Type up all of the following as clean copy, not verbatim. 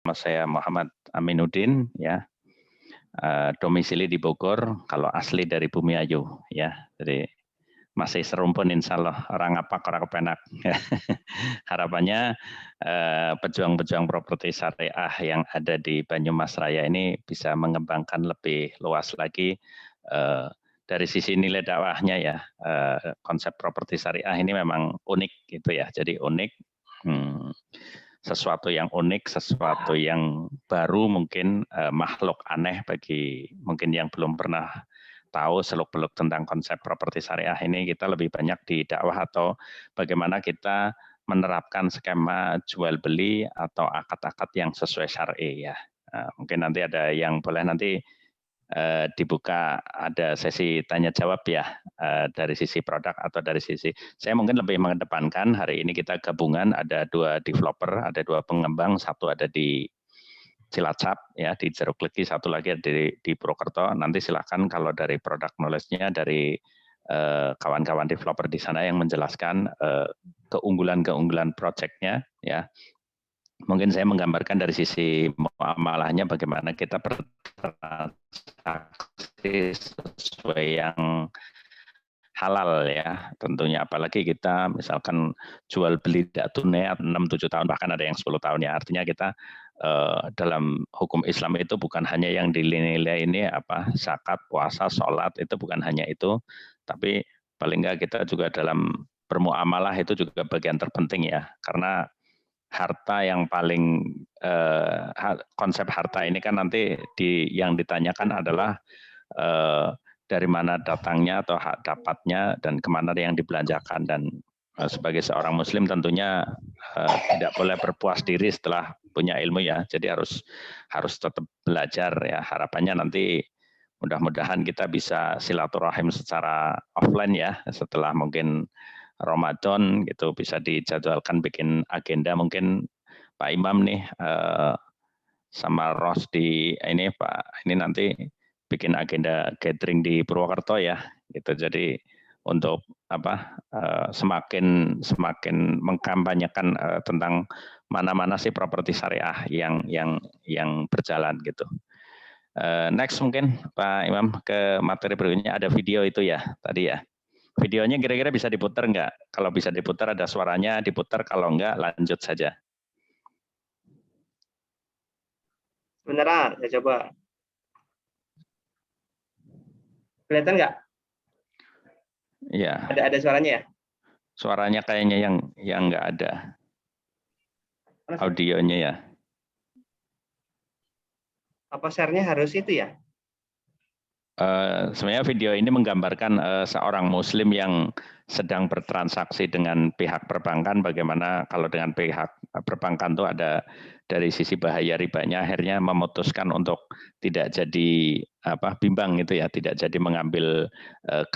Nama saya Muhammad Aminuddin, ya, domisili di Bogor, kalau asli dari Bumiayu, ya. Jadi masih serumpun insya Allah, orang apa orang kepenak. Harapannya pejuang-pejuang properti syariah yang ada di Banyumas Raya ini bisa mengembangkan lebih luas lagi dari sisi nilai dakwahnya ya. Konsep properti syariah ini memang unik gitu ya, jadi unik. Sesuatu yang unik, sesuatu yang baru mungkin makhluk aneh bagi mungkin yang belum pernah tahu seluk-beluk tentang konsep properti syariah ini. Kita lebih banyak di dakwah atau bagaimana kita menerapkan skema jual beli atau akad-akad yang sesuai syar'i ya. Mungkin nanti ada yang boleh nanti dibuka ada sesi tanya jawab ya dari sisi produk atau dari sisi saya mungkin lebih mengedepankan hari ini kita gabungan ada 2 developer, ada 2 pengembang, satu ada di Cilacap ya di Jeruk Legi, satu lagi ada di Purwokerto. Nanti silakan kalau dari produk knowledge-nya dari kawan-kawan developer di sana yang menjelaskan keunggulan-keunggulan project-nya ya. Mungkin saya menggambarkan dari sisi muamalahnya bagaimana kita bertransaksi sesuai yang halal ya tentunya, apalagi kita misalkan jual beli tidak tunai 6-7 tahun bahkan ada yang 10 tahun ya, artinya kita dalam hukum Islam itu bukan hanya yang dinilai ini apa zakat, puasa, sholat itu bukan hanya itu, tapi paling enggak kita juga dalam bermuamalah itu juga bagian terpenting ya, karena harta yang paling konsep harta ini kan nanti yang ditanyakan adalah dari mana datangnya atau hak dapatnya dan kemana yang dibelanjakan, dan sebagai seorang muslim tentunya tidak boleh berpuas diri setelah punya ilmu ya, jadi harus tetap belajar ya. Harapannya nanti mudah-mudahan kita bisa silaturahim secara offline ya setelah mungkin Ramadan gitu, bisa dijadwalkan bikin agenda mungkin Pak Imam nih sama Ros di ini Pak, ini nanti bikin agenda gathering di Purwokerto ya gitu. Jadi untuk apa semakin mengkampanyekan tentang mana-mana sih properti syariah yang berjalan gitu. Next mungkin Pak Imam ke materi berikutnya, ada video itu ya tadi ya. Videonya kira-kira bisa diputar enggak? Kalau bisa diputar ada suaranya diputar, kalau enggak lanjut saja. Sebentar, saya coba. Kelihatan enggak? Iya. Ada suaranya ya? Suaranya kayaknya yang enggak ada. Audionya ya. Apa share-nya harus itu ya? Sebenarnya video ini menggambarkan seorang muslim yang sedang bertransaksi dengan pihak perbankan, bagaimana kalau dengan pihak perbankan itu ada dari sisi bahaya ribanya, akhirnya memutuskan untuk tidak jadi bimbang gitu ya, tidak jadi mengambil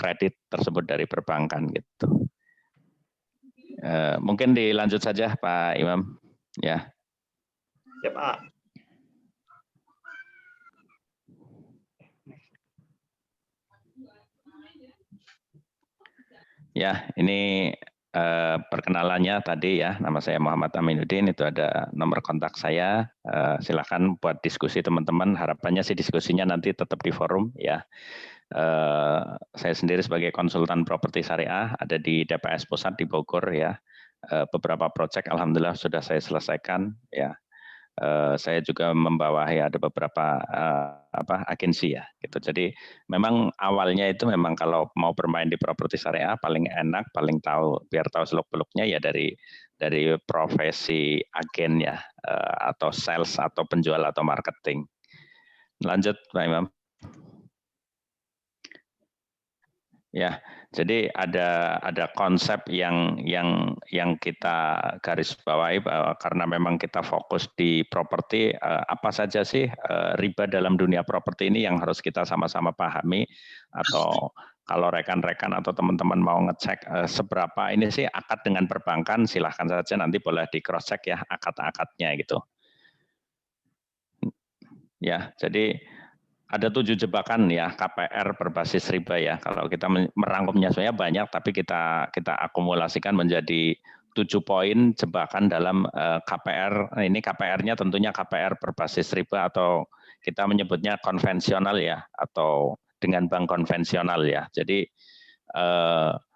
kredit tersebut dari perbankan gitu. Mungkin dilanjut saja Pak Imam ya. Siap, Pak. Ya, ini perkenalannya tadi ya, nama saya Muhammad Aminuddin, itu ada nomor kontak saya, silakan buat diskusi teman-teman, harapannya sih diskusinya nanti tetap di forum ya. Saya sendiri sebagai konsultan properti syariah ada di DPS Pusat di Bogor ya, beberapa proyek alhamdulillah sudah saya selesaikan ya. Saya juga membawahi ada beberapa agensi ya gitu. Jadi memang awalnya itu memang kalau mau bermain di properti syariah paling enak, paling tahu biar tahu seluk-beluknya ya dari profesi agen ya, atau sales atau penjual atau marketing. Lanjut Pak Imam. Ya, jadi ada konsep yang kita garis bawahi bahwa karena memang kita fokus di properti, apa saja sih riba dalam dunia properti ini yang harus kita sama-sama pahami, atau kalau rekan-rekan atau teman-teman mau ngecek seberapa ini sih akad dengan perbankan, silahkan saja nanti boleh di cross check ya akad-akadnya gitu. Ya, jadi ada 7 jebakan ya KPR berbasis riba ya. Kalau kita merangkumnya sebenarnya banyak, tapi kita akumulasikan menjadi poin jebakan dalam KPR. Ini KPR-nya tentunya KPR berbasis riba atau kita menyebutnya konvensional ya, atau dengan bank konvensional ya. Jadi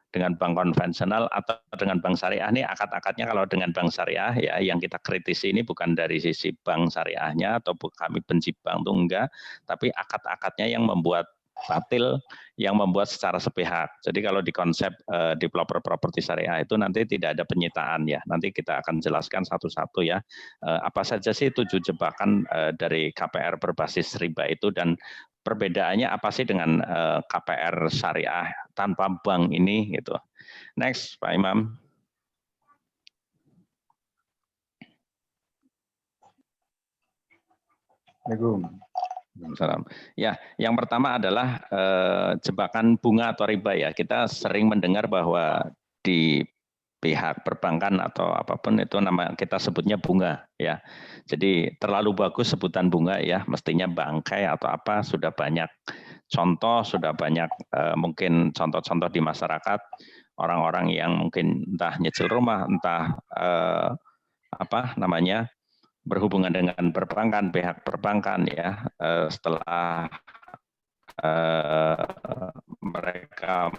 dengan bank konvensional atau dengan bank syariah ini akad-akadnya kalau dengan bank syariah ya yang kita kritisi ini bukan dari sisi bank syariahnya atau kami benci bank itu enggak, tapi akad-akadnya yang membuat batil, yang membuat secara sepihak. Jadi kalau di konsep developer properti syariah itu nanti tidak ada penyitaan ya. Nanti kita akan jelaskan satu-satu ya. Apa saja sih 7 jebakan dari KPR berbasis riba itu dan perbedaannya apa sih dengan KPR syariah tanpa bank ini gitu. Next, Pak Imam. Salam. Ya, yang pertama adalah jebakan bunga atau riba ya. Kita sering mendengar bahwa di pihak perbankan atau apapun itu nama kita sebutnya bunga ya. Jadi terlalu bagus sebutan bunga ya, mestinya bangkai atau apa sudah banyak contoh, sudah banyak mungkin contoh-contoh di masyarakat orang-orang yang mungkin entah nyicil rumah, entah apa namanya berhubungan dengan perbankan, pihak perbankan ya, setelah mereka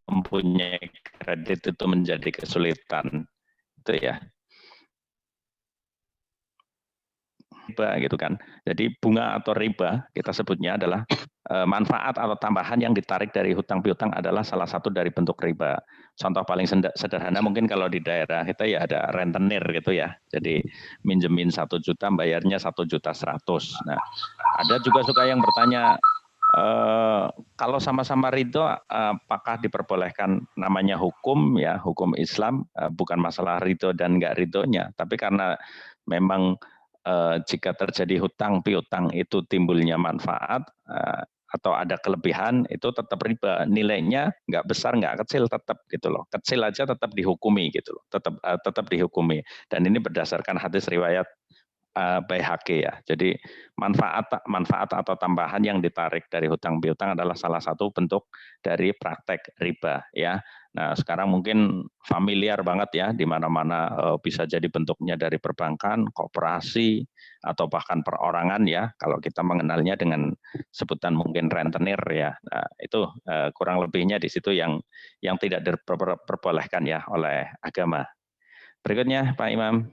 mempunyai kredit itu menjadi kesulitan, itu ya. Riba gitu kan. Jadi bunga atau riba kita sebutnya adalah manfaat atau tambahan yang ditarik dari hutang piutang adalah salah satu dari bentuk riba. Contoh paling sederhana mungkin kalau di daerah kita ya ada rentenir gitu ya. Jadi minjemin 1 juta bayarnya 1.100.000. Nah, ada juga suka yang bertanya kalau sama-sama ridho apakah diperbolehkan, namanya hukum ya, hukum Islam bukan masalah ridho dan enggak ridhonya, tapi karena memang jika terjadi hutang piutang itu timbulnya manfaat atau ada kelebihan itu tetap riba, nilainya nggak besar nggak kecil tetap gitu loh, kecil aja tetap dihukumi gitu loh, tetap dihukumi, dan ini berdasarkan hadis riwayat Baihaqi ya. Jadi manfaat atau tambahan yang ditarik dari hutang piutang adalah salah satu bentuk dari praktek riba ya. Nah, sekarang mungkin familiar banget ya, di mana-mana bisa jadi bentuknya dari perbankan, koperasi atau bahkan perorangan ya. Kalau kita mengenalnya dengan sebutan mungkin rentenir ya. Nah, itu kurang lebihnya di situ yang tidak diperbolehkan ya oleh agama. Berikutnya Pak Imam.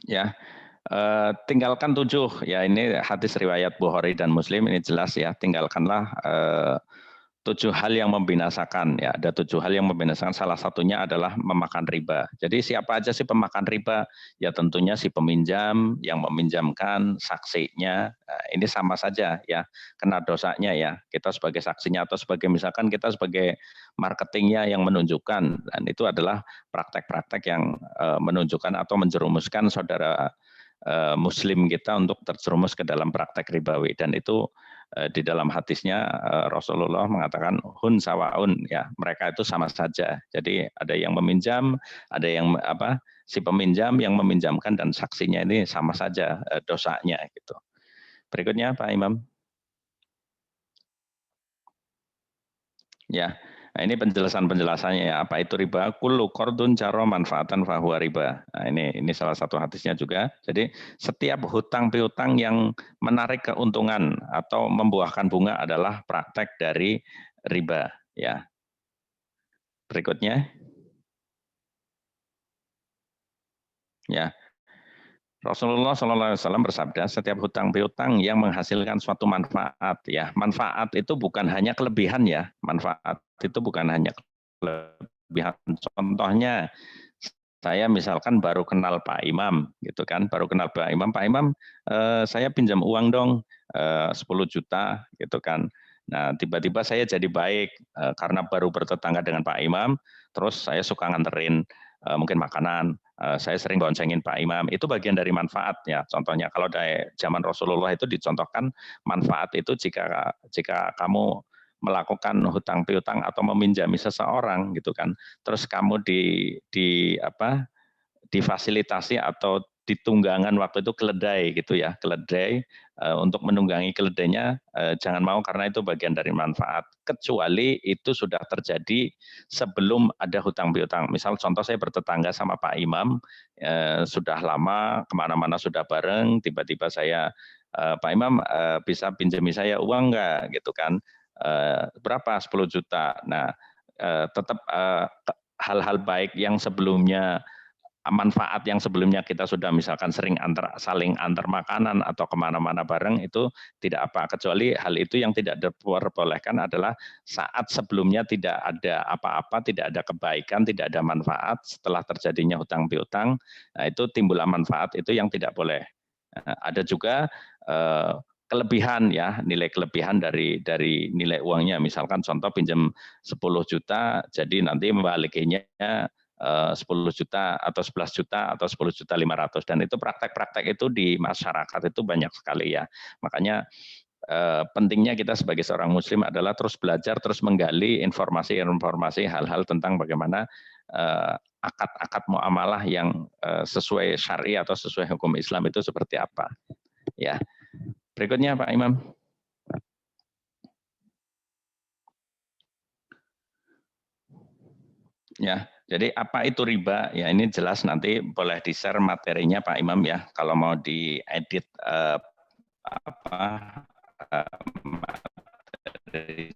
Ya, tinggalkan 7 ya, ini hadis riwayat Bukhari dan Muslim, ini jelas ya, tinggalkanlah 7 hal yang membinasakan ya, ada 7 hal yang membinasakan, salah satunya adalah memakan riba. Jadi siapa aja sih pemakan riba? Ya tentunya si peminjam yang meminjamkan, saksinya, ini sama saja ya, kena dosanya ya, kita sebagai saksinya atau sebagai misalkan kita sebagai marketingnya yang menunjukkan, dan itu adalah praktek-praktek yang menunjukkan atau menjerumuskan saudara Muslim kita untuk terjerumus ke dalam praktek ribawi, dan itu di dalam hadisnya Rasulullah mengatakan hun sawaun ya, mereka itu sama saja. Jadi ada yang meminjam, ada yang si peminjam yang meminjamkan dan saksinya ini sama saja dosanya gitu. Berikutnya Pak Imam. Ya. Nah, ini penjelasannya ya, apa itu riba? Kullu qardun jaro manfaatan fahuwa riba. Nah, ini salah satu hadisnya juga. Jadi setiap hutang piutang yang menarik keuntungan atau membuahkan bunga adalah praktek dari riba ya. Berikutnya. Ya. Rasulullah SAW bersabda, setiap hutang piutang yang menghasilkan suatu manfaat ya, manfaat itu bukan hanya kelebihan ya, manfaat itu bukan hanya kelebihan. Contohnya saya misalkan baru kenal Pak Imam gitu kan, baru kenal Pak Imam, saya pinjam uang dong 10 juta gitu kan. Nah tiba-tiba saya jadi baik karena baru bertetangga dengan Pak Imam, terus saya suka nganterin mungkin makanan, saya sering boncengin Pak Imam, itu bagian dari manfaat ya. Contohnya kalau dari zaman Rasulullah itu dicontohkan manfaat itu jika kamu melakukan hutang piutang atau meminjami seseorang gitu kan, terus kamu difasilitasi atau di tunggangan waktu itu keledai gitu ya, keledai. Untuk menunggangi keledainya jangan mau karena itu bagian dari manfaat, kecuali itu sudah terjadi sebelum ada hutang piutang. Misal contoh saya bertetangga sama Pak Imam, sudah lama kemana-mana sudah bareng, tiba-tiba saya Pak Imam bisa pinjami saya uang enggak gitu kan, berapa 10 juta. Nah tetap hal-hal baik yang sebelumnya, manfaat yang sebelumnya kita sudah misalkan sering saling antar makanan atau kemana-mana bareng itu tidak apa, kecuali hal itu yang tidak diperbolehkan adalah saat sebelumnya tidak ada apa-apa, tidak ada kebaikan, tidak ada manfaat, setelah terjadinya hutang piutang, nah itu timbullah manfaat, itu yang tidak boleh. Ada juga kelebihan ya, nilai kelebihan dari nilai uangnya, misalkan contoh pinjam 10 juta, jadi nanti membalikinya 10 juta atau 11 juta atau 10 juta 500, dan itu praktek-praktek itu di masyarakat itu banyak sekali ya. Makanya pentingnya kita sebagai seorang muslim adalah terus belajar, terus menggali informasi-informasi hal-hal tentang bagaimana akad-akad muamalah yang sesuai syari atau sesuai hukum Islam itu seperti apa. Ya. Berikutnya Pak Imam. Ya, jadi apa itu riba? Ya ini jelas, nanti boleh di-share materinya Pak Imam ya. Kalau mau diedit materi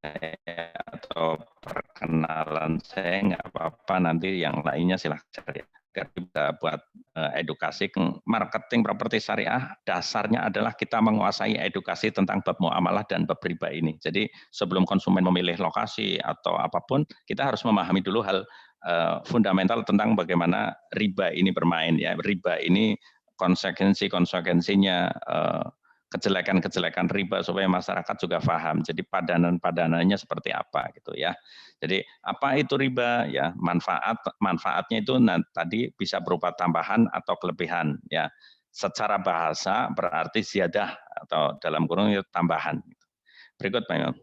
saya atau perkenalan saya nggak apa-apa, nanti yang lainnya silahkan cari. Kita buat edukasi marketing properti syariah, dasarnya adalah kita menguasai edukasi tentang bab muamalah dan bab riba ini. Jadi sebelum konsumen memilih lokasi atau apapun, kita harus memahami dulu hal fundamental tentang bagaimana riba ini bermain ya. Riba ini konsekuensinya, kejelekan-kejelekan riba supaya masyarakat juga paham. Jadi padanannya seperti apa gitu ya. Jadi apa itu riba ya? Manfaatnya itu tadi bisa berupa tambahan atau kelebihan ya. Secara bahasa berarti ziyadah atau dalam kurung itu tambahan. Berikut Pak Imam.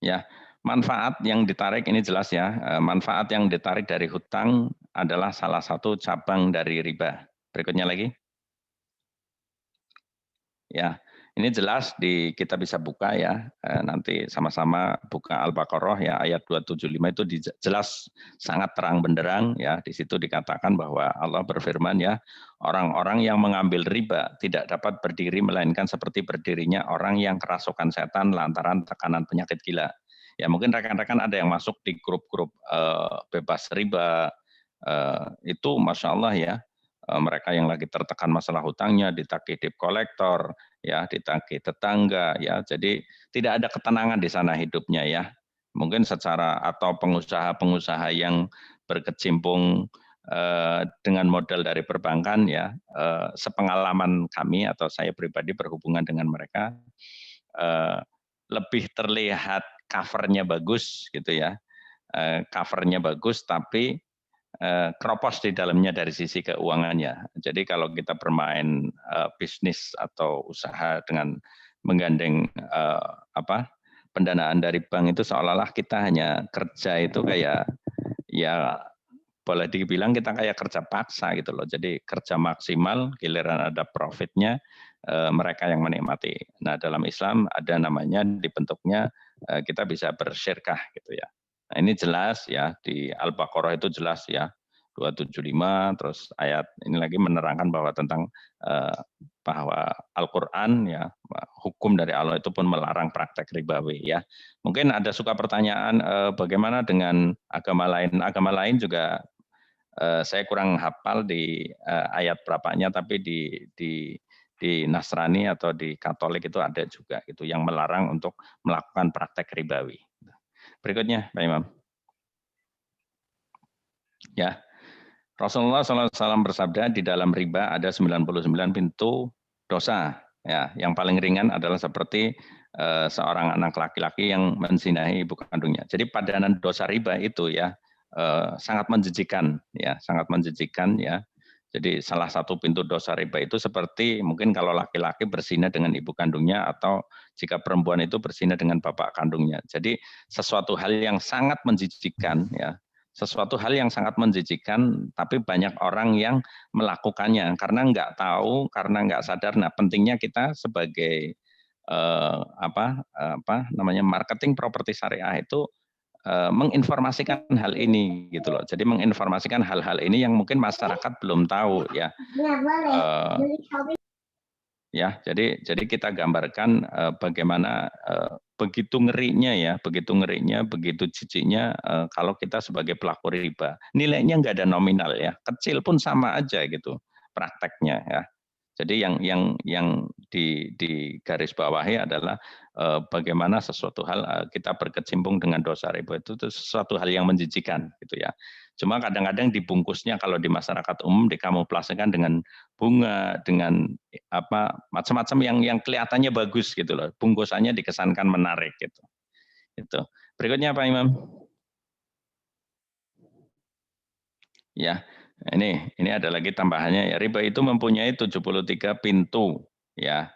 Ya, manfaat yang ditarik ini jelas ya. Manfaat yang ditarik dari hutang adalah salah satu cabang dari riba. Berikutnya lagi. Ya, ini jelas kita bisa buka ya, nanti sama-sama buka Al-Baqarah ya, ayat 275 itu jelas sangat terang benderang ya, di situ dikatakan bahwa Allah berfirman ya, orang-orang yang mengambil riba tidak dapat berdiri melainkan seperti berdirinya orang yang kerasukan setan lantaran tekanan penyakit gila. Ya mungkin rekan-rekan ada yang masuk di grup-grup bebas riba, itu Masya Allah ya, mereka yang lagi tertekan masalah hutangnya, ditagih debt collector, ya, ditagih tetangga, ya, jadi tidak ada ketenangan di sana hidupnya ya. Mungkin secara atau pengusaha-pengusaha yang berkecimpung dengan modal dari perbankan ya, sepengalaman kami atau saya pribadi berhubungan dengan mereka, lebih terlihat covernya bagus gitu ya, covernya bagus tapi kropos di dalamnya dari sisi keuangannya. Jadi kalau kita bermain bisnis atau usaha dengan menggandeng pendanaan dari bank itu seolah-olah kita hanya kerja itu kayak ya boleh dibilang kita kayak kerja paksa gitu loh. Jadi kerja maksimal, giliran ada profitnya mereka yang menikmati. Nah dalam Islam ada namanya dibentuknya kita bisa bersyirkah gitu ya. Nah ini jelas ya, di Al-Baqarah itu jelas ya, 275, terus ayat ini lagi menerangkan bahwa tentang bahwa Al-Quran ya, hukum dari Allah itu pun melarang praktek ribawi ya. Mungkin ada suka pertanyaan bagaimana dengan agama lain? Agama lain juga saya kurang hafal di ayat berapanya, tapi di Nasrani atau di Katolik itu ada juga itu yang melarang untuk melakukan praktek ribawi. Berikutnya, Pak Imam. Ya, Rasulullah SAW bersabda di dalam riba ada 99 pintu dosa. Ya, yang paling ringan adalah seperti seorang anak laki-laki yang menzinahi ibu kandungnya. Jadi padanan dosa riba itu ya sangat menjijikan, ya, sangat menjijikan ya. Jadi salah satu pintu dosa riba itu seperti mungkin kalau laki-laki berzina dengan ibu kandungnya atau jika perempuan itu berzina dengan bapak kandungnya. Jadi sesuatu hal yang sangat menjijikan ya, sesuatu hal yang sangat menjijikan, tapi banyak orang yang melakukannya karena nggak tahu, karena nggak sadar. Nah, pentingnya kita sebagai apa namanya marketing properti syariah itu menginformasikan hal ini gitu loh. Jadi menginformasikan hal-hal ini yang mungkin masyarakat belum tahu ya. Ya, jadi kita gambarkan bagaimana begitu ngerinya, begitu jijiknya kalau kita sebagai pelaku riba. Nilainya nggak ada nominal ya, kecil pun sama aja gitu prakteknya ya. Jadi yang di garis bawahi adalah bagaimana sesuatu hal kita berkecimpung dengan dosa riba itu sesuatu hal yang menjijikan gitu ya. Cuma kadang-kadang dibungkusnya kalau di masyarakat umum dikamuflasekan dengan bunga, dengan apa macam-macam yang kelihatannya bagus gitu loh. Bungkusannya dikesankan menarik gitu. Itu. Berikutnya Pak Imam. Ya, ini ada lagi tambahannya ya. Riba itu mempunyai 73 pintu ya.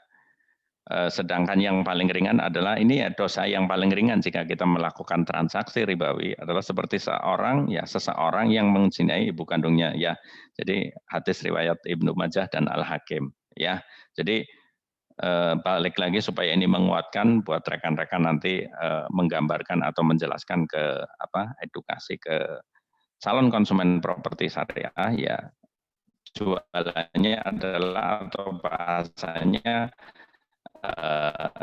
Sedangkan yang paling ringan adalah ini ya dosa yang paling ringan jika kita melakukan transaksi ribawi adalah seperti seseorang yang menzinai ibu kandungnya ya. Jadi hadis riwayat Ibnu Majah dan Al-Hakim ya. Jadi balik lagi supaya ini menguatkan buat rekan-rekan nanti menggambarkan atau menjelaskan ke edukasi ke calon konsumen properti syariah ya, jualannya adalah atau bahasanya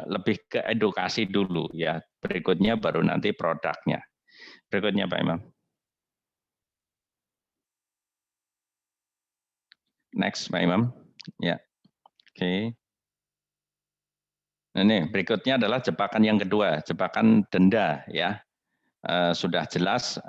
lebih ke edukasi dulu ya, berikutnya baru nanti produknya. Berikutnya Pak Imam. Next Pak Imam. Ya, oke. Nah, ini berikutnya adalah jebakan yang kedua, jebakan denda ya. Sudah jelas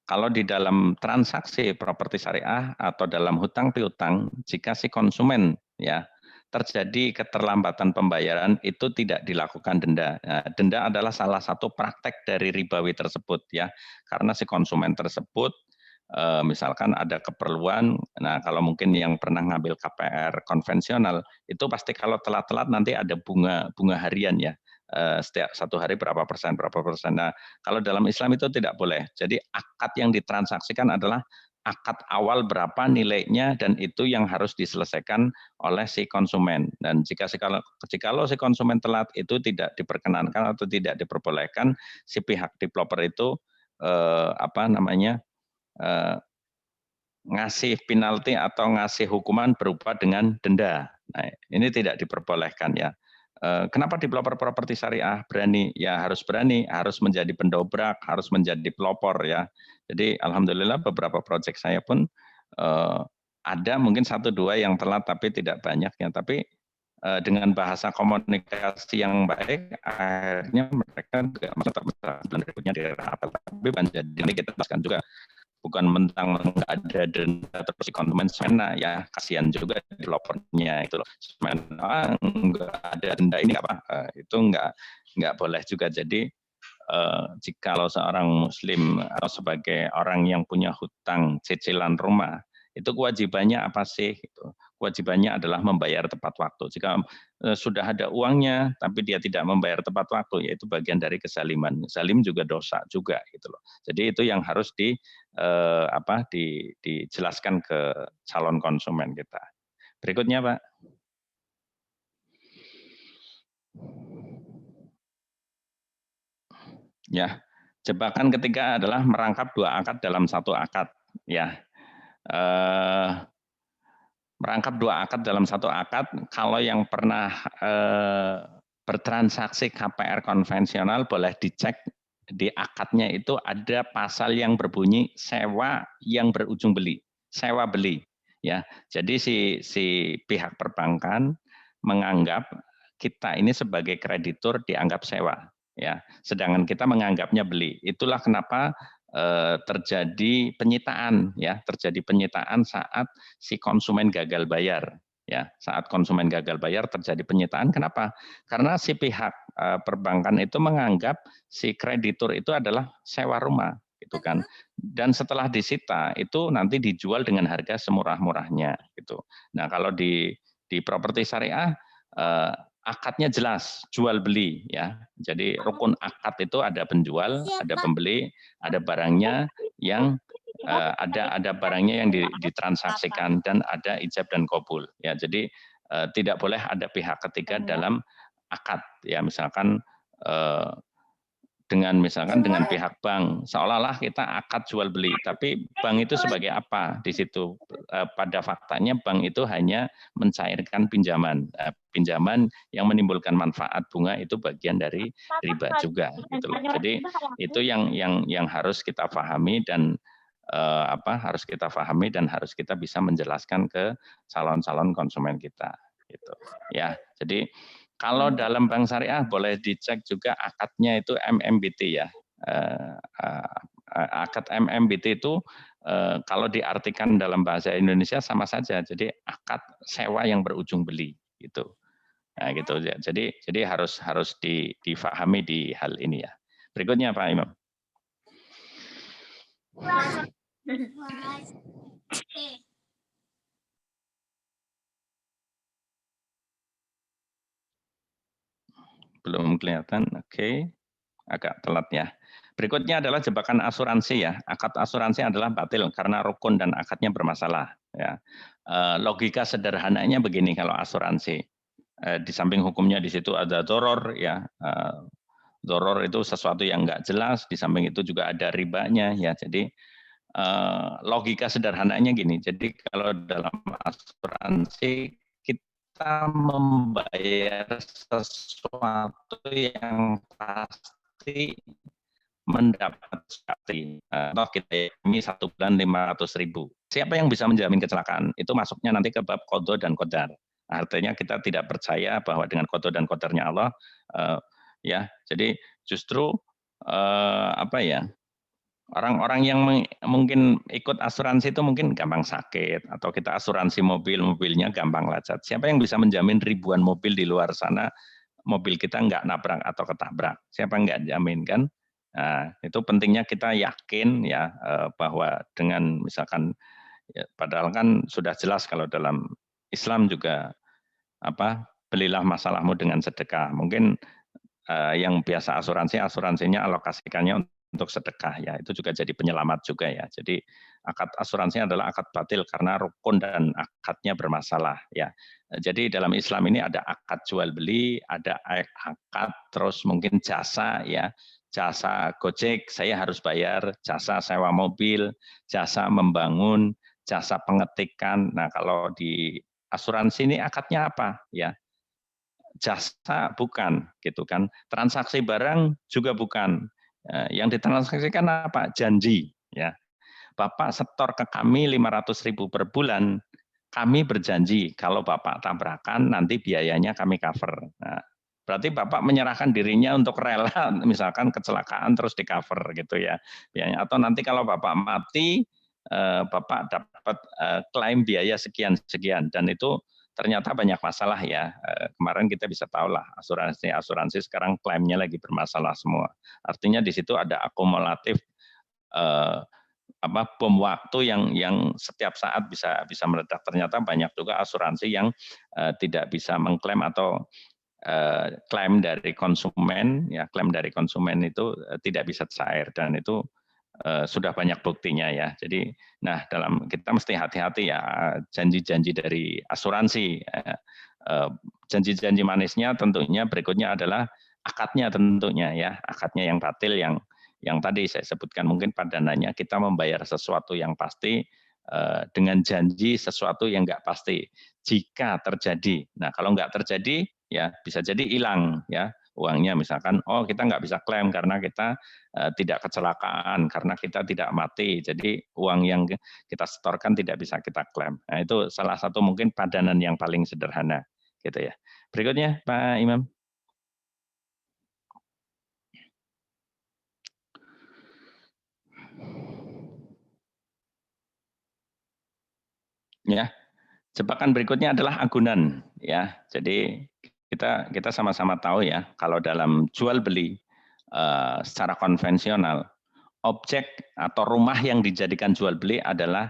kalau di dalam transaksi properti syariah atau dalam hutang piutang, jika si konsumen ya terjadi keterlambatan pembayaran itu tidak dilakukan denda. Nah, denda adalah salah satu praktek dari ribawi tersebut ya, karena si konsumen tersebut misalkan ada keperluan. Nah, kalau mungkin yang pernah ngambil KPR konvensional itu pasti kalau telat-telat nanti ada bunga harian ya. Setiap satu hari berapa persen. Nah, kalau dalam Islam itu tidak boleh. Jadi akad yang ditransaksikan adalah akad awal berapa nilainya dan itu yang harus diselesaikan oleh si konsumen. Dan jika si konsumen telat itu tidak diperkenankan atau tidak diperbolehkan si pihak developer itu ngasih penalti atau ngasih hukuman berupa dengan denda. Nah, ini tidak diperbolehkan ya. Kenapa developer properti syariah berani? Ya harus berani, harus menjadi pendobrak, harus menjadi pelopor ya. Jadi alhamdulillah beberapa proyek saya pun ada mungkin 1-2 yang telat tapi tidak banyak ya. Tapi dengan bahasa komunikasi yang baik, akhirnya mereka juga bulan berikutnya dirapel. Tapi jadi kita jelaskan juga bukan mentang nggak ada denda terus si konsumen semena ya, kasihan juga developernya itu loh, semena nggak ada denda ini apa itu nggak boleh juga. Jadi jika seorang muslim atau sebagai orang yang punya hutang cicilan rumah itu kewajibannya apa sih? Kewajibannya adalah membayar tepat waktu. Jika sudah ada uangnya tapi dia tidak membayar tepat waktu, yaitu bagian dari kezaliman. Zalim juga dosa juga gitu loh. Jadi itu yang harus dijelaskan ke calon konsumen kita. Berikutnya Pak. Ya, jebakan ketiga adalah merangkap 2 akad dalam 1 akad. Ya, merangkap 2 akad dalam 1 akad. Kalau yang pernah bertransaksi KPR konvensional boleh dicek di akadnya itu ada pasal yang berbunyi sewa yang berujung beli, sewa beli. Ya, jadi si pihak perbankan menganggap kita ini sebagai kreditur dianggap sewa. Ya, sedangkan kita menganggapnya beli. Itulah kenapa terjadi penyitaan ya, terjadi penyitaan saat si konsumen gagal bayar ya. Saat konsumen gagal bayar terjadi penyitaan. Kenapa? Karena si pihak perbankan itu menganggap si kreditur itu adalah sewa rumah gitu kan. Dan setelah disita itu nanti dijual dengan harga semurah-murahnya gitu. Nah, kalau di properti syariah akadnya jelas, jual beli ya. Jadi rukun akad itu ada penjual, ada pembeli, ada barangnya yang ada barangnya yang ditransaksikan dan ada ijab dan qabul ya. Jadi tidak boleh ada pihak ketiga dalam akad ya, misalkan dengan pihak bank, seolah-olah kita akad jual beli, tapi bank itu sebagai apa di situ? Pada faktanya bank itu hanya mencairkan pinjaman, pinjaman yang menimbulkan manfaat bunga itu bagian dari riba juga, gitu loh. Jadi itu yang harus kita pahami dan harus kita pahami dan harus kita bisa menjelaskan ke calon-calon konsumen kita, gitu. Ya, jadi kalau dalam bank syariah boleh dicek juga akadnya itu MMBT ya. Akad MMBT itu kalau diartikan dalam bahasa Indonesia sama saja. Jadi akad sewa yang berujung beli gitu. Nah, gitu. Jadi harus difahami di hal ini ya. Berikutnya Pak Imam. Belum kelihatan, oke. Agak telat ya. Berikutnya adalah jebakan asuransi ya. Akad asuransi adalah batil karena rukun dan akadnya bermasalah. Ya. Logika sederhananya begini kalau asuransi. Di samping hukumnya di situ ada doror ya. Doror itu sesuatu yang nggak jelas. Di samping itu juga ada ribanya ya. Jadi logika sederhananya gini. Jadi kalau dalam asuransi kita membayar sesuatu yang pasti mendapat sekali. Atau kita ini 1 bulan 500.000. Siapa yang bisa menjamin kecelakaan? Itu masuknya nanti ke bab qadha dan qadar. Artinya kita tidak percaya bahwa dengan qadha dan qadarnya Allah, ya. Jadi justru orang-orang yang mungkin ikut asuransi itu mungkin gampang sakit, atau kita asuransi mobilnya gampang lecet. Siapa yang bisa menjamin ribuan mobil di luar sana, mobil kita nggak nabrak atau ketabrak? Siapa nggak jamin kan? Nah, itu pentingnya kita yakin ya bahwa dengan misalkan, ya, padahal kan sudah jelas kalau dalam Islam juga belilah masalahmu dengan sedekah. Mungkin yang biasa asuransinya alokasikannya untuk sedekah ya, itu juga jadi penyelamat juga ya. Jadi akad asuransi adalah akad batil karena rukun dan akadnya bermasalah ya. Jadi dalam Islam ini ada akad jual beli, ada akad terus mungkin jasa ya. Jasa Gojek saya harus bayar, jasa sewa mobil, jasa membangun, jasa pengetikan. Nah, kalau di asuransi ini akadnya apa ya? Jasa bukan, gitu kan. Transaksi barang juga bukan. Yang ditransaksikan apa? Janji, ya. Bapak setor ke kami 500.000 per bulan, kami berjanji kalau Bapak tabrakan nanti biayanya kami cover. Nah, berarti Bapak menyerahkan dirinya untuk rela misalkan kecelakaan terus di cover gitu ya. Atau nanti kalau Bapak mati, Bapak dapat klaim biaya sekian-sekian, dan itu ternyata banyak masalah ya. Kemarin kita bisa tahu lah asuransi sekarang klaimnya lagi bermasalah semua. Artinya di situ ada akumulatif bom waktu yang setiap saat bisa meledak. Ternyata banyak juga asuransi yang tidak bisa mengklaim atau klaim dari konsumen ya, klaim dari konsumen itu tidak bisa cair, dan itu sudah banyak buktinya ya. Jadi, nah kita mesti hati-hati ya janji-janji dari asuransi. Janji-janji manisnya tentunya berikutnya adalah akadnya tentunya ya, akadnya yang batil yang tadi saya sebutkan. Mungkin padanannya kita membayar sesuatu yang pasti dengan janji sesuatu yang nggak pasti jika terjadi. Nah, kalau nggak terjadi ya bisa jadi hilang ya uangnya, misalkan kita nggak bisa klaim karena kita tidak kecelakaan, karena kita tidak mati, jadi uang yang kita setorkan tidak bisa kita klaim. Nah, itu salah satu mungkin padanan yang paling sederhana gitu ya. Berikutnya Pak Imam. Ya, jebakan berikutnya adalah agunan ya. Jadi kita sama-sama tahu ya, kalau dalam jual beli secara konvensional, objek atau rumah yang dijadikan jual beli adalah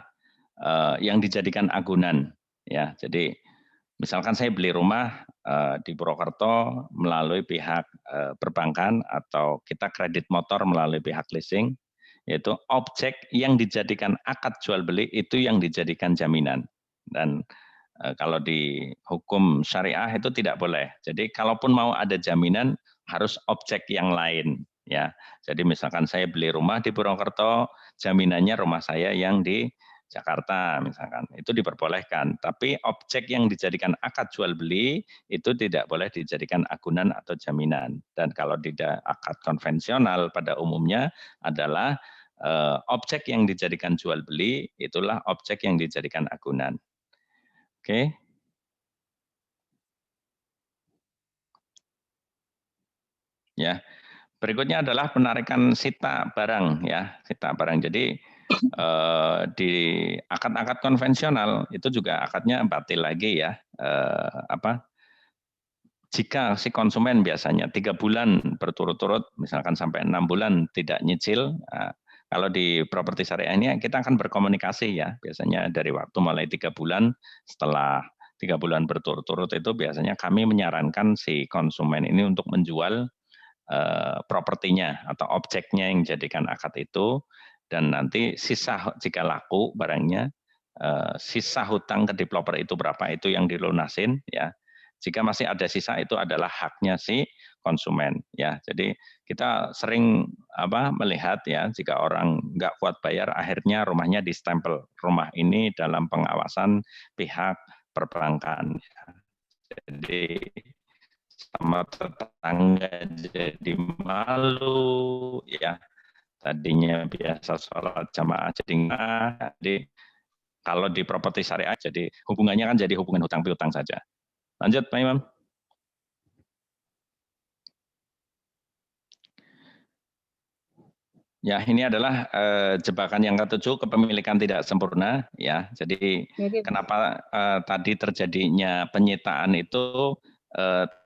yang dijadikan agunan ya. Jadi misalkan saya beli rumah di Purwokerto melalui pihak perbankan atau kita kredit motor melalui pihak leasing, yaitu objek yang dijadikan akad jual beli itu yang dijadikan jaminan. Dan kalau di hukum syariah itu tidak boleh. Jadi kalaupun mau ada jaminan harus objek yang lain ya. Jadi misalkan saya beli rumah di Purwokerto, jaminannya rumah saya yang di Jakarta misalkan, itu diperbolehkan. Tapi objek yang dijadikan akad jual beli itu tidak boleh dijadikan agunan atau jaminan. Dan kalau tidak akad konvensional pada umumnya adalah objek yang dijadikan jual beli itulah objek yang dijadikan agunan. Oke. Ya. Berikutnya adalah penarikan sita barang ya, sita barang. Jadi di akad-akad konvensional itu juga akadnya batil lagi ya. Jika si konsumen biasanya 3 bulan berturut-turut, misalkan sampai 6 bulan tidak nyicil, kalau di properti syariah ini kita akan berkomunikasi ya, biasanya dari waktu mulai 3 bulan, setelah 3 bulan berturut-turut itu biasanya kami menyarankan si konsumen ini untuk menjual propertinya atau objeknya yang dijadikan akad itu, dan nanti sisa jika laku barangnya, sisa hutang ke developer itu berapa itu yang dilunasin ya. Jika masih ada sisa itu adalah haknya si konsumen ya. Jadi kita sering melihat ya, jika orang nggak kuat bayar akhirnya rumahnya distempel, rumah ini dalam pengawasan pihak perbankan. Jadi sama tetangga jadi malu ya, tadinya biasa sholat jamaah jadi enggak. Jadi kalau di properti syariah jadi hubungannya kan jadi hubungan hutang piutang saja. Lanjut Pak Imam. Ya, ini adalah jebakan yang ketujuh, kepemilikan tidak sempurna ya. Jadi kenapa tadi terjadinya penyitaan itu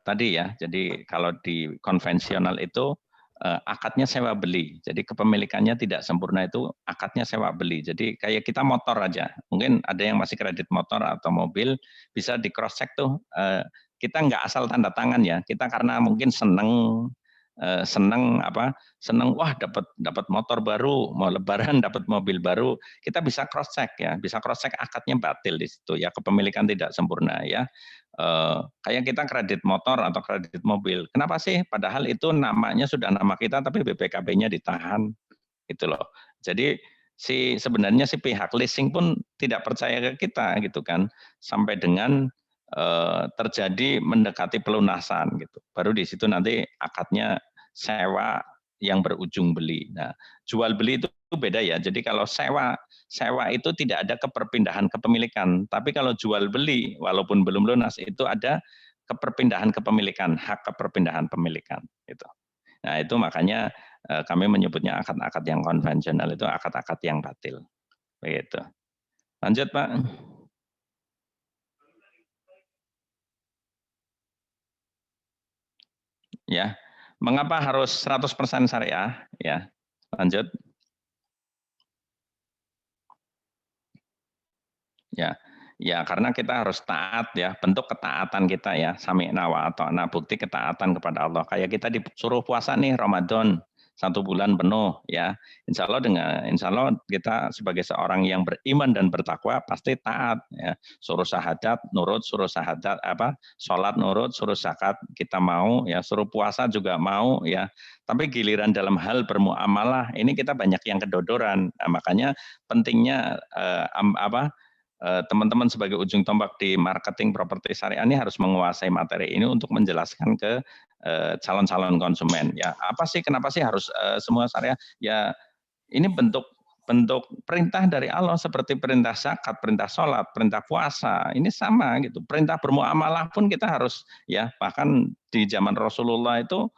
tadi ya. Jadi kalau di konvensional itu akadnya sewa beli. Jadi kepemilikannya tidak sempurna itu akadnya sewa beli. Jadi kayak kita motor aja. Mungkin ada yang masih kredit motor atau mobil bisa di cross check tuh. Kita nggak asal tanda tangan ya. Kita karena mungkin seneng seneng wah dapat motor baru, mau lebaran dapat mobil baru, kita bisa cross check ya, bisa cross check akadnya batil di situ ya, kepemilikan tidak sempurna ya. Kayak kita kredit motor atau kredit mobil, kenapa sih padahal itu namanya sudah nama kita tapi BPKB-nya ditahan gitu loh. Jadi sebenarnya si pihak leasing pun tidak percaya ke kita gitu kan, sampai dengan terjadi mendekati pelunasan gitu. Baru di situ nanti akadnya sewa yang berujung beli. Nah, jual beli itu beda ya. Jadi kalau sewa itu tidak ada keperpindahan kepemilikan. Tapi kalau jual beli walaupun belum lunas itu ada keperpindahan kepemilikan, hak keperpindahan pemilikan itu. Nah, itu makanya kami menyebutnya akad-akad yang konvensional itu akad-akad yang batil. Begitu. Lanjut, Pak. Ya, mengapa harus 100% syariah? Ya, lanjut. Ya, ya karena kita harus taat ya, bentuk ketaatan kita ya, sami'na wa ata'na, bukti ketaatan kepada Allah. Kayak kita disuruh puasa nih Ramadan 1 bulan penuh ya. Insya Allah kita sebagai seorang yang beriman dan bertakwa pasti taat ya. Suruh syahadat nurut, suruh syahadat sholat nurut, suruh zakat kita mau ya, suruh puasa juga mau ya. Tapi giliran dalam hal bermuamalah ini kita banyak yang kedodoran. Nah, makanya pentingnya teman-teman sebagai ujung tombak di marketing properti syariah ini harus menguasai materi ini untuk menjelaskan ke calon-calon konsumen. Ya, apa sih kenapa sih harus semua syariah? Ya, ini bentuk perintah dari Allah seperti perintah zakat, perintah sholat, perintah puasa. Ini sama gitu. Perintah bermuamalah pun kita harus ya. Bahkan di zaman Rasulullah itu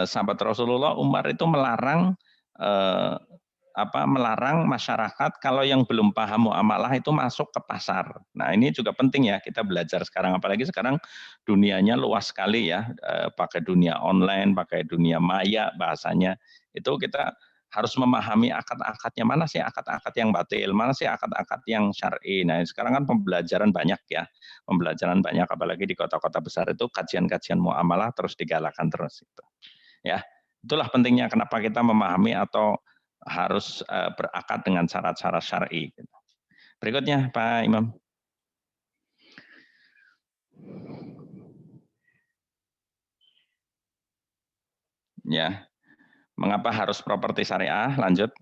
sahabat Rasulullah Umar itu melarang melarang masyarakat kalau yang belum paham muamalah itu masuk ke pasar. Nah, ini juga penting ya kita belajar sekarang, apalagi sekarang dunianya luas sekali ya, pakai dunia online, pakai dunia maya bahasanya. Itu kita harus memahami akad-akadnya, mana sih akad-akad yang batil, mana sih akad-akad yang syar'i. Nah, sekarang kan pembelajaran banyak ya, pembelajaran banyak, apalagi di kota-kota besar itu kajian-kajian muamalah terus digalakan terus gitu. Ya, itulah pentingnya kenapa kita memahami atau harus berakad dengan syarat-syarat syar'i. Gitu. Berikutnya, Pak Imam. Ya, mengapa harus properti syariah? Lanjut.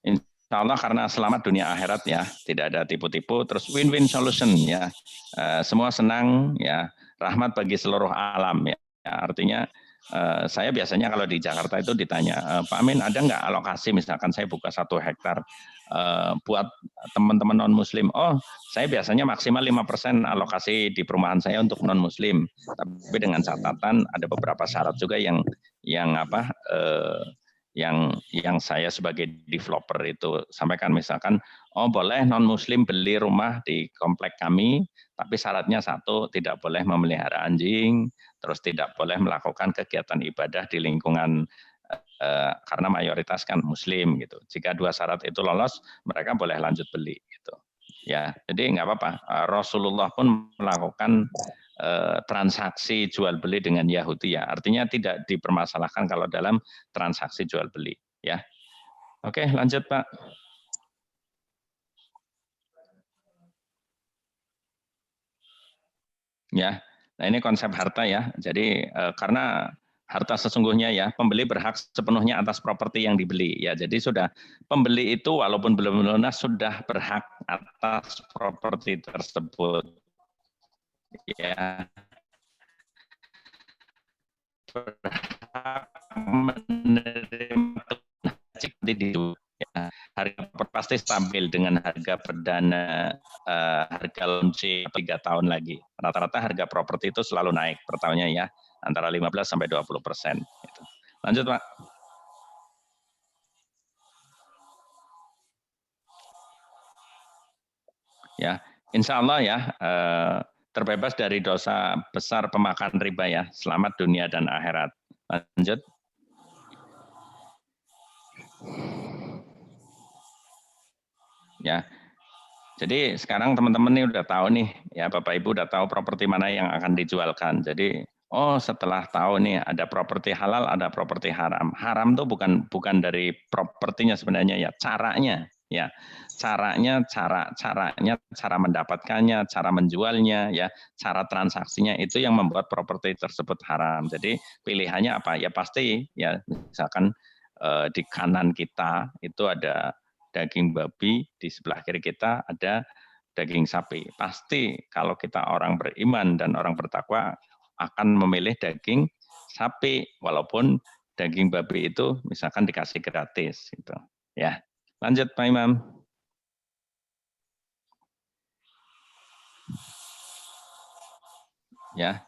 Insya Allah karena selamat dunia akhirat ya, tidak ada tipu-tipu, terus win-win solution ya, semua senang ya, rahmat bagi seluruh alam ya. Artinya saya biasanya kalau di Jakarta itu ditanya, Pak Amin ada nggak alokasi misalkan saya buka 1 hektar buat teman-teman non Muslim. Oh, saya biasanya maksimal 5% alokasi di perumahan saya untuk non Muslim, tapi dengan catatan ada beberapa syarat juga yang yang saya sebagai developer itu sampaikan, misalkan boleh non muslim beli rumah di komplek kami, tapi syaratnya 1, tidak boleh memelihara anjing, terus tidak boleh melakukan kegiatan ibadah di lingkungan karena mayoritas kan muslim gitu. Jika 2 syarat itu lolos, mereka boleh lanjut beli gitu. Ya, jadi nggak apa-apa. Rasulullah pun melakukan transaksi jual beli dengan Yahudi ya. Artinya tidak dipermasalahkan kalau dalam transaksi jual beli ya. Oke, lanjut Pak. Ya. Nah, ini konsep harta ya. Jadi karena harta sesungguhnya ya, pembeli berhak sepenuhnya atas properti yang dibeli ya. Jadi sudah pembeli itu walaupun belum lunas sudah berhak atas properti tersebut. Ya. Berhak menerima ya, harga pasti stabil dengan harga perdana harga launching 3 tahun lagi. Rata-rata harga properti itu selalu naik per tahunnya ya, antara 15 sampai 20%. Gitu. Lanjut Pak. Ya, insya Allah ya terbebas dari dosa besar pemakan riba ya. Selamat dunia dan akhirat. Lanjut. Ya, jadi sekarang teman-teman nih udah tahu nih, ya Bapak Ibu udah tahu properti mana yang akan dijualkan. Jadi, setelah tahu nih ada properti halal, ada properti haram. Haram tuh bukan dari propertinya sebenarnya ya, caranya ya. Caranya, cara mendapatkannya, cara menjualnya ya, cara transaksinya itu yang membuat properti tersebut haram. Jadi pilihannya apa? Ya pasti ya misalkan di kanan kita itu ada daging babi, di sebelah kiri kita ada daging sapi. Pasti kalau kita orang beriman dan orang bertakwa akan memilih daging sapi, walaupun daging babi itu misalkan dikasih gratis. Gitu. Ya, lanjut Pak Imam. Ya,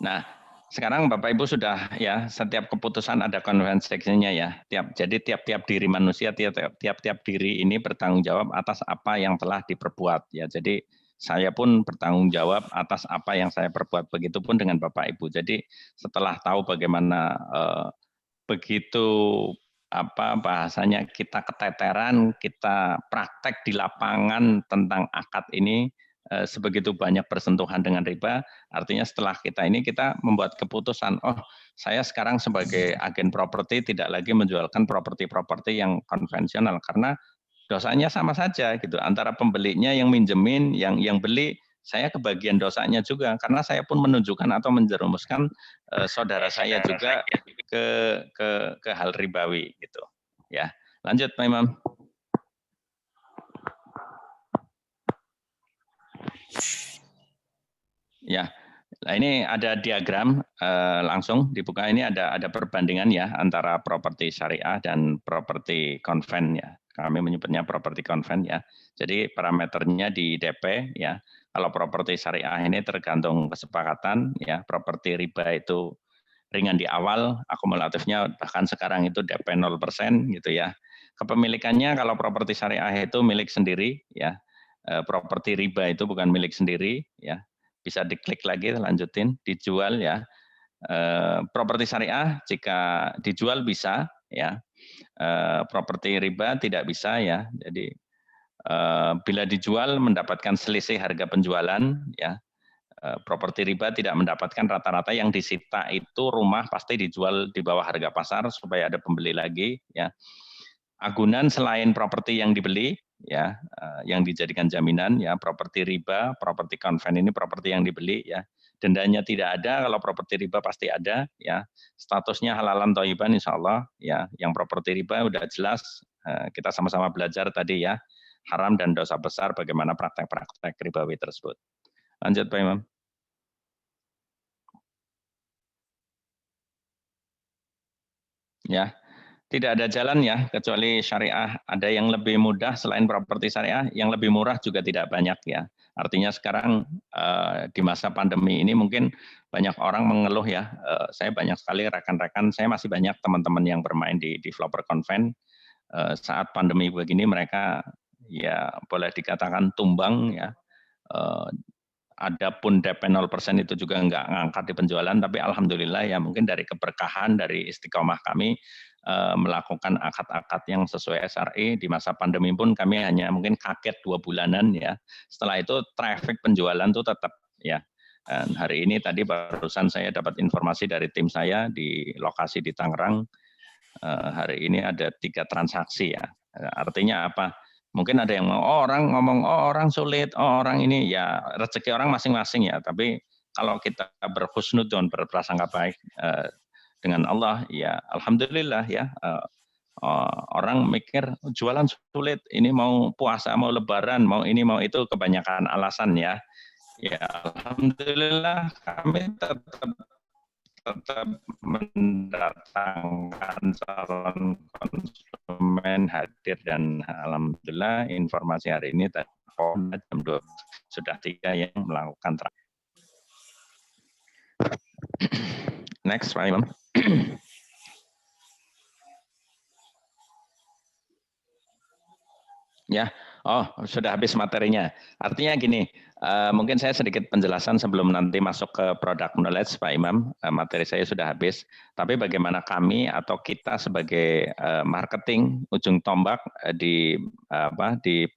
nah sekarang Bapak Ibu sudah ya setiap keputusan ada konsekuensinya ya. Jadi tiap-tiap diri manusia, tiap-tiap diri ini bertanggung jawab atas apa yang telah diperbuat ya. Jadi saya pun bertanggung jawab atas apa yang saya perbuat. Begitupun dengan Bapak Ibu. Jadi setelah tahu bagaimana begitu bahasanya kita keteteran, kita praktek di lapangan tentang akad ini sebegitu banyak bersentuhan dengan riba, artinya setelah kita membuat keputusan, saya sekarang sebagai agen properti tidak lagi menjualkan properti-properti yang konvensional karena dosanya sama saja gitu, antara pembelinya yang minjemin, yang beli, saya kebagian dosanya juga karena saya pun menunjukkan atau menjerumuskan saudara saya juga ke hal ribawi gitu. Ya, lanjut Pak Imam. Ya, nah ini ada diagram langsung dibuka, ini ada perbandingan ya antara properti syariah dan properti konven ya. Kami menyebutnya properti konven ya. Jadi parameternya di DP ya. Kalau properti syariah ini tergantung kesepakatan ya. Properti riba itu ringan di awal, akumulatifnya bahkan sekarang itu DP 0% gitu ya. Kepemilikannya kalau properti syariah itu milik sendiri ya. Properti riba itu bukan milik sendiri ya. Bisa diklik lagi, lanjutin, dijual ya. properti syariah jika dijual bisa ya, properti riba tidak bisa ya. Jadi bila dijual mendapatkan selisih harga penjualan ya. Properti riba tidak mendapatkan rata-rata yang disita itu rumah pasti dijual di bawah harga pasar supaya ada pembeli lagi ya. Agunan selain properti yang dibeli ya, yang dijadikan jaminan ya, properti riba, properti konven ini properti yang dibeli ya. Dendanya tidak ada, kalau properti riba pasti ada ya. Statusnya halalan thayyiban insyaallah ya. Yang properti riba udah jelas, kita sama-sama belajar tadi ya. Haram dan dosa besar bagaimana praktek-praktek ribawi tersebut. Lanjut Pak Imam. Ya, tidak ada jalan ya kecuali syariah. Ada yang lebih mudah selain properti syariah, yang lebih murah juga tidak banyak ya. Artinya sekarang di masa pandemi ini mungkin banyak orang mengeluh ya. Saya banyak sekali rekan-rekan, saya masih banyak teman-teman yang bermain di developer convent. Saat pandemi begini mereka ya boleh dikatakan tumbang ya. Adapun DP 0% itu juga nggak ngangkat di penjualan, tapi alhamdulillah ya mungkin dari keberkahan dari istiqomah kami melakukan akad-akad yang sesuai SRI di masa pandemi pun kami hanya mungkin kaget 2 bulanan ya. Setelah itu traffic penjualan itu tetap ya. Dan hari ini tadi barusan saya dapat informasi dari tim saya di lokasi di Tangerang, hari ini ada 3 transaksi ya. Artinya apa? Mungkin ada yang orang ngomong, oh orang sulit, oh orang ini, ya rezeki orang masing-masing ya. Tapi kalau kita berhusnudzon, berprasangka baik dengan Allah, ya alhamdulillah ya. Orang mikir jualan sulit, ini mau puasa, mau lebaran, mau ini, mau itu, kebanyakan alasan ya. Ya alhamdulillah kami tetap mendatangkan calon konsumen hadir dan alhamdulillah informasi hari ini jam 2 sudah 3 yang melakukan transaksi. Next, Pak Imam. Ya, oh sudah habis materinya. Artinya gini, mungkin saya sedikit penjelasan sebelum nanti masuk ke product knowledge, Pak Imam. Materi saya sudah habis. Tapi bagaimana kami atau kita sebagai marketing ujung tombak di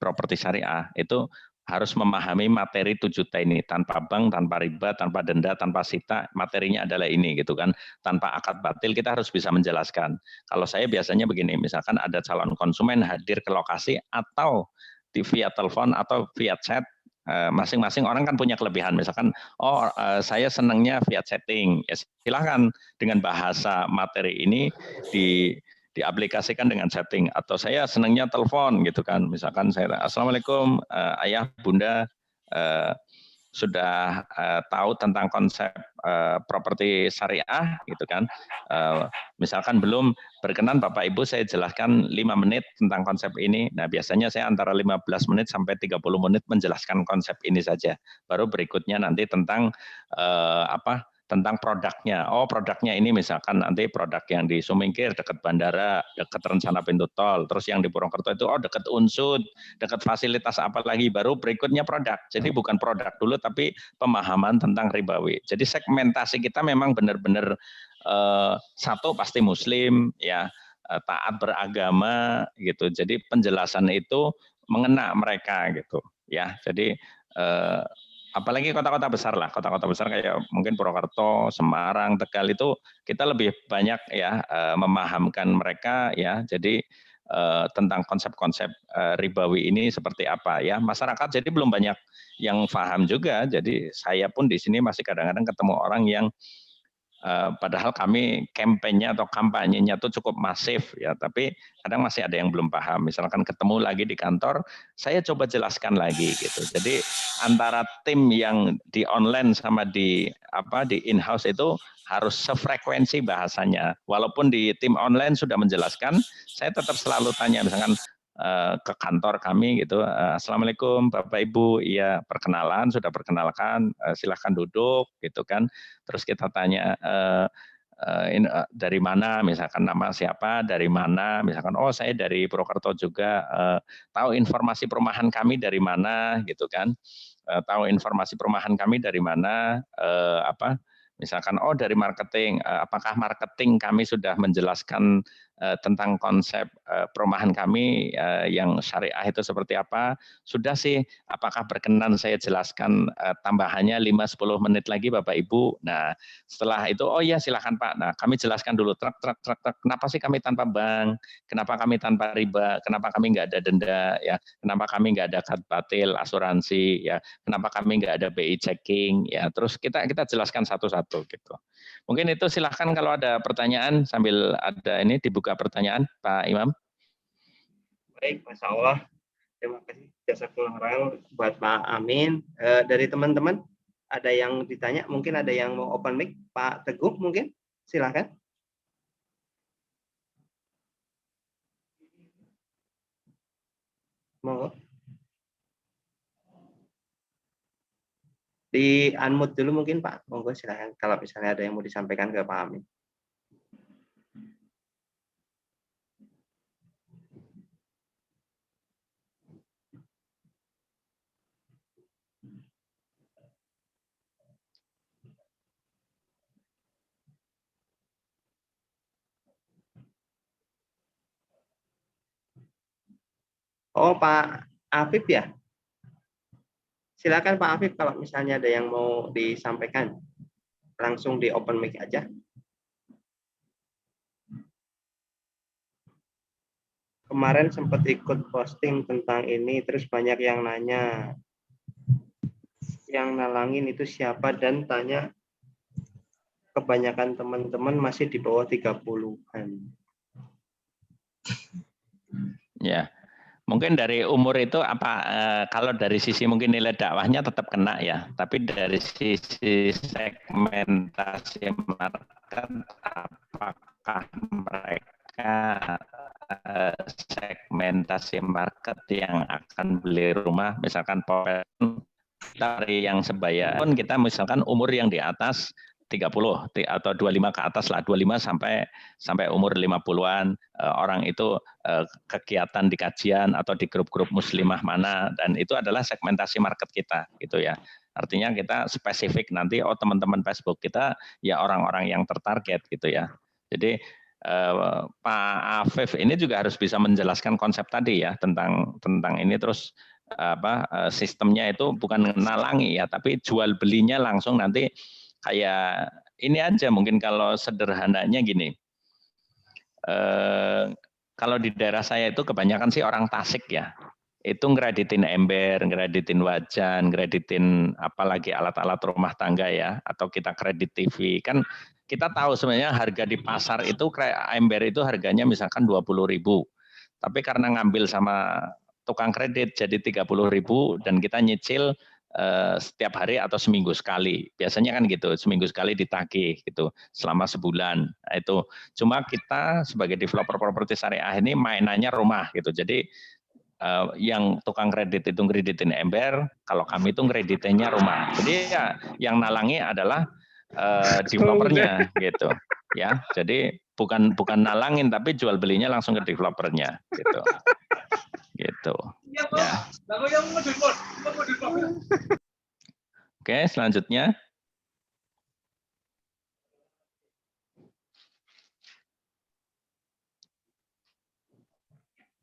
properti syariah itu harus memahami materi 7T ini, tanpa bank, tanpa riba, tanpa denda, tanpa sita, materinya adalah ini gitu kan. Tanpa akad batil kita harus bisa menjelaskan. Kalau saya biasanya begini, misalkan ada calon konsumen hadir ke lokasi atau via telepon atau via chat, masing-masing orang kan punya kelebihan. Misalkan, saya senangnya via chatting, ya silahkan dengan bahasa materi ini diaplikasikan dengan chatting, atau saya senangnya telepon gitu kan. Misalkan saya, Assalamualaikum ayah bunda, sudah tahu tentang konsep properti syariah gitu kan. Misalkan belum, berkenan Bapak Ibu saya jelaskan 5 menit tentang konsep ini. Nah biasanya saya antara 15 menit sampai 30 menit menjelaskan konsep ini saja. Baru berikutnya nanti tentang tentang produknya. Oh produknya ini misalkan nanti produk yang di Sumingkir dekat bandara, dekat rencana pintu tol. Terus yang di Purwokerto itu dekat Unsud, dekat fasilitas apa lagi. Baru berikutnya produk. Jadi bukan produk dulu tapi pemahaman tentang ribawi. Jadi segmentasi kita memang benar-benar satu pasti Muslim ya, taat beragama gitu. Jadi penjelasan itu mengena mereka gitu ya. Jadi apalagi kota-kota besar lah, kota-kota besar kayak mungkin Purwokerto, Semarang, Tegal itu kita lebih banyak ya memahamkan mereka ya. Jadi tentang konsep-konsep ribawi ini seperti apa ya. Masyarakat jadi belum banyak yang paham juga. Jadi saya pun di sini masih kadang-kadang ketemu orang yang padahal kami kampanye atau kampanyenya itu cukup masif ya, tapi kadang masih ada yang belum paham. Misalkan ketemu lagi di kantor, saya coba jelaskan lagi gitu. Jadi antara tim yang di online sama di in-house itu harus sefrekuensi bahasanya. Walaupun di tim online sudah menjelaskan, saya tetap selalu tanya misalkan ke kantor kami gitu, Assalamualaikum Bapak Ibu, iya perkenalan, sudah perkenalkan, silahkan duduk gitu kan. Terus kita tanya dari mana, misalkan nama siapa, dari mana, misalkan oh saya dari Purwokerto juga, tahu informasi perumahan kami dari mana gitu kan, tahu informasi perumahan kami dari mana, Misalkan, oh dari marketing, apakah marketing kami sudah menjelaskan tentang konsep perumahan kami yang syariah itu seperti apa? Sudah sih, apakah berkenan saya jelaskan tambahannya 5-10 menit lagi Bapak Ibu? Nah, setelah itu, oh iya silahkan Pak. Nah, kami jelaskan dulu, kenapa sih kami tanpa bank? Kenapa kami tanpa riba? Kenapa kami nggak ada denda? Ya, kenapa kami nggak ada kad batil, asuransi? Ya, kenapa kami nggak ada BI checking? Ya, terus kita jelaskan satu-satu gitu. Mungkin itu silahkan kalau ada pertanyaan sambil ada ini dibuka pertanyaan Pak Imam. Baik, Masya Allah. Terima kasih jazakallahu khairan buat Pak Amin. Dari teman-teman ada yang ditanya, mungkin ada yang mau open mic, Pak Teguh mungkin, silakan. Mau di unmute dulu mungkin Pak, monggo silakan kalau misalnya ada yang mau disampaikan ke Pak Amin. Oh, Pak Afif ya? Silakan Pak Afif kalau misalnya ada yang mau disampaikan. Langsung di open mic aja. Kemarin sempat ikut posting tentang ini, terus banyak yang nanya. Yang nalangin itu siapa dan tanya kebanyakan teman-teman masih di bawah 30-an. Ya. Mungkin dari umur itu apa kalau dari sisi mungkin nilai dakwahnya tetap kena ya, tapi dari sisi segmentasi market apakah mereka segmentasi market yang akan beli rumah misalkan dari yang sebaya pun kita misalkan umur yang di atas 30 atau 25 ke atas lah, 25 sampai umur 50-an orang itu kegiatan di kajian atau di grup-grup muslimah mana, dan itu adalah segmentasi market kita gitu ya. Artinya kita spesifik nanti teman-teman Facebook kita ya orang-orang yang tertarget gitu ya. Jadi Pak Afif ini juga harus bisa menjelaskan konsep tadi ya tentang ini, terus sistemnya itu bukan nalangi ya, tapi jual belinya langsung nanti. Kayak ini aja mungkin kalau sederhananya gini, kalau di daerah saya itu kebanyakan sih orang Tasik ya, itu ngereditin ember, ngereditin wajan, ngereditin apalagi alat-alat rumah tangga ya, atau kita kredit TV. Kan kita tahu sebenarnya harga di pasar itu ember itu harganya misalkan 20.000, tapi karena ngambil sama tukang kredit jadi 30.000 dan kita nyicil setiap hari atau seminggu sekali. Biasanya kan gitu, seminggu sekali ditagih gitu selama sebulan. Nah, itu cuma kita sebagai developer properti syariah ini mainannya rumah gitu. Jadi yang tukang kredit itu kreditin ember, kalau kami itu kreditinnya rumah. Jadi ya yang nalangi adalah developernya gitu. Ya, jadi bukan nalangin tapi jual belinya langsung ke developernya gitu. Gitu. Ya. Oke, selanjutnya.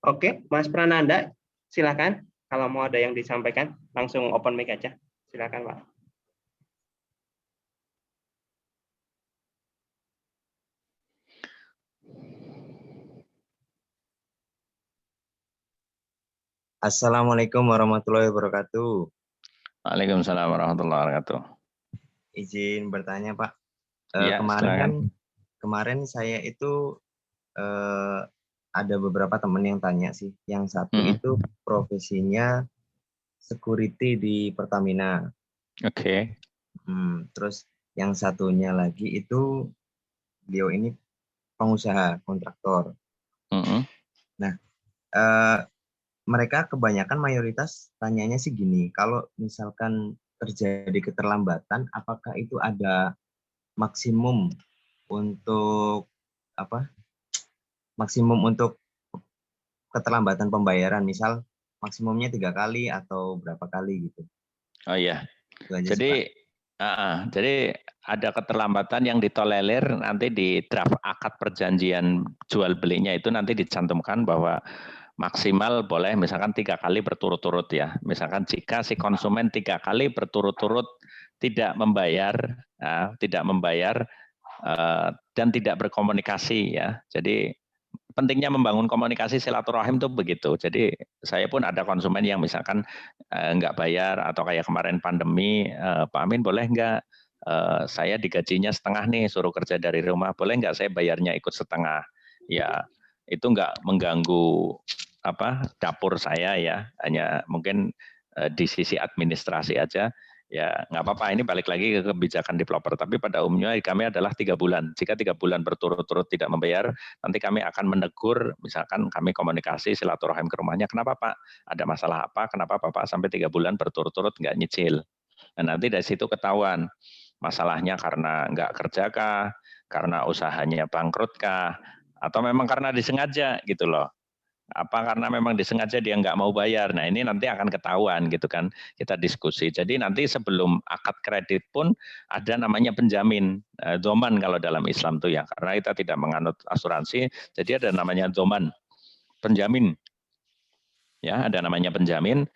Oke, Mas Prananda, silakan. Kalau mau ada yang disampaikan, langsung open mic aja. Silakan, Pak. Assalamualaikum warahmatullahi wabarakatuh. Waalaikumsalam warahmatullahi wabarakatuh. Izin bertanya Pak. Ya, Kemarin saya itu ada beberapa teman yang tanya sih. Yang satu itu profesinya security di Pertamina. Oke. Terus yang satunya lagi itu beliau ini pengusaha kontraktor. Nah, mereka kebanyakan mayoritas tanyanya sih gini, kalau misalkan terjadi keterlambatan, apakah itu ada maksimum untuk keterlambatan pembayaran, misal maksimumnya 3 kali atau berapa kali gitu? Oh iya. Jadi ada keterlambatan yang ditolerir, nanti di draft akad perjanjian jual belinya itu nanti dicantumkan bahwa maksimal boleh misalkan 3 kali berturut-turut ya. Misalkan jika si konsumen 3 kali berturut-turut tidak membayar dan tidak berkomunikasi ya. Jadi pentingnya membangun komunikasi silaturahim itu begitu. Jadi saya pun ada konsumen yang misalkan nggak bayar atau kayak kemarin pandemi, Pak Amin boleh nggak saya digajinya setengah nih, suruh kerja dari rumah, boleh nggak saya bayarnya ikut setengah? Ya itu nggak mengganggu dapur saya ya, hanya mungkin di sisi administrasi aja. Ya nggak apa-apa, ini balik lagi ke kebijakan developer. Tapi pada umumnya kami adalah 3 bulan. Jika 3 bulan berturut-turut tidak membayar, nanti kami akan menegur, misalkan kami komunikasi silaturahim ke rumahnya, kenapa Pak? Ada masalah apa? Kenapa Bapak sampai 3 bulan berturut-turut nggak nyicil? Dan nanti dari situ ketahuan, masalahnya karena nggak kerja kah, karena usahanya bangkrut kah, atau memang karena disengaja gitu loh. Apa karena memang disengaja dia nggak mau bayar. Nah ini nanti akan ketahuan gitu kan, kita diskusi. Jadi nanti sebelum akad kredit pun ada namanya penjamin, doman kalau dalam Islam tuh ya, karena kita tidak menganut asuransi, jadi ada namanya doman, penjamin. Ya ada namanya penjamin.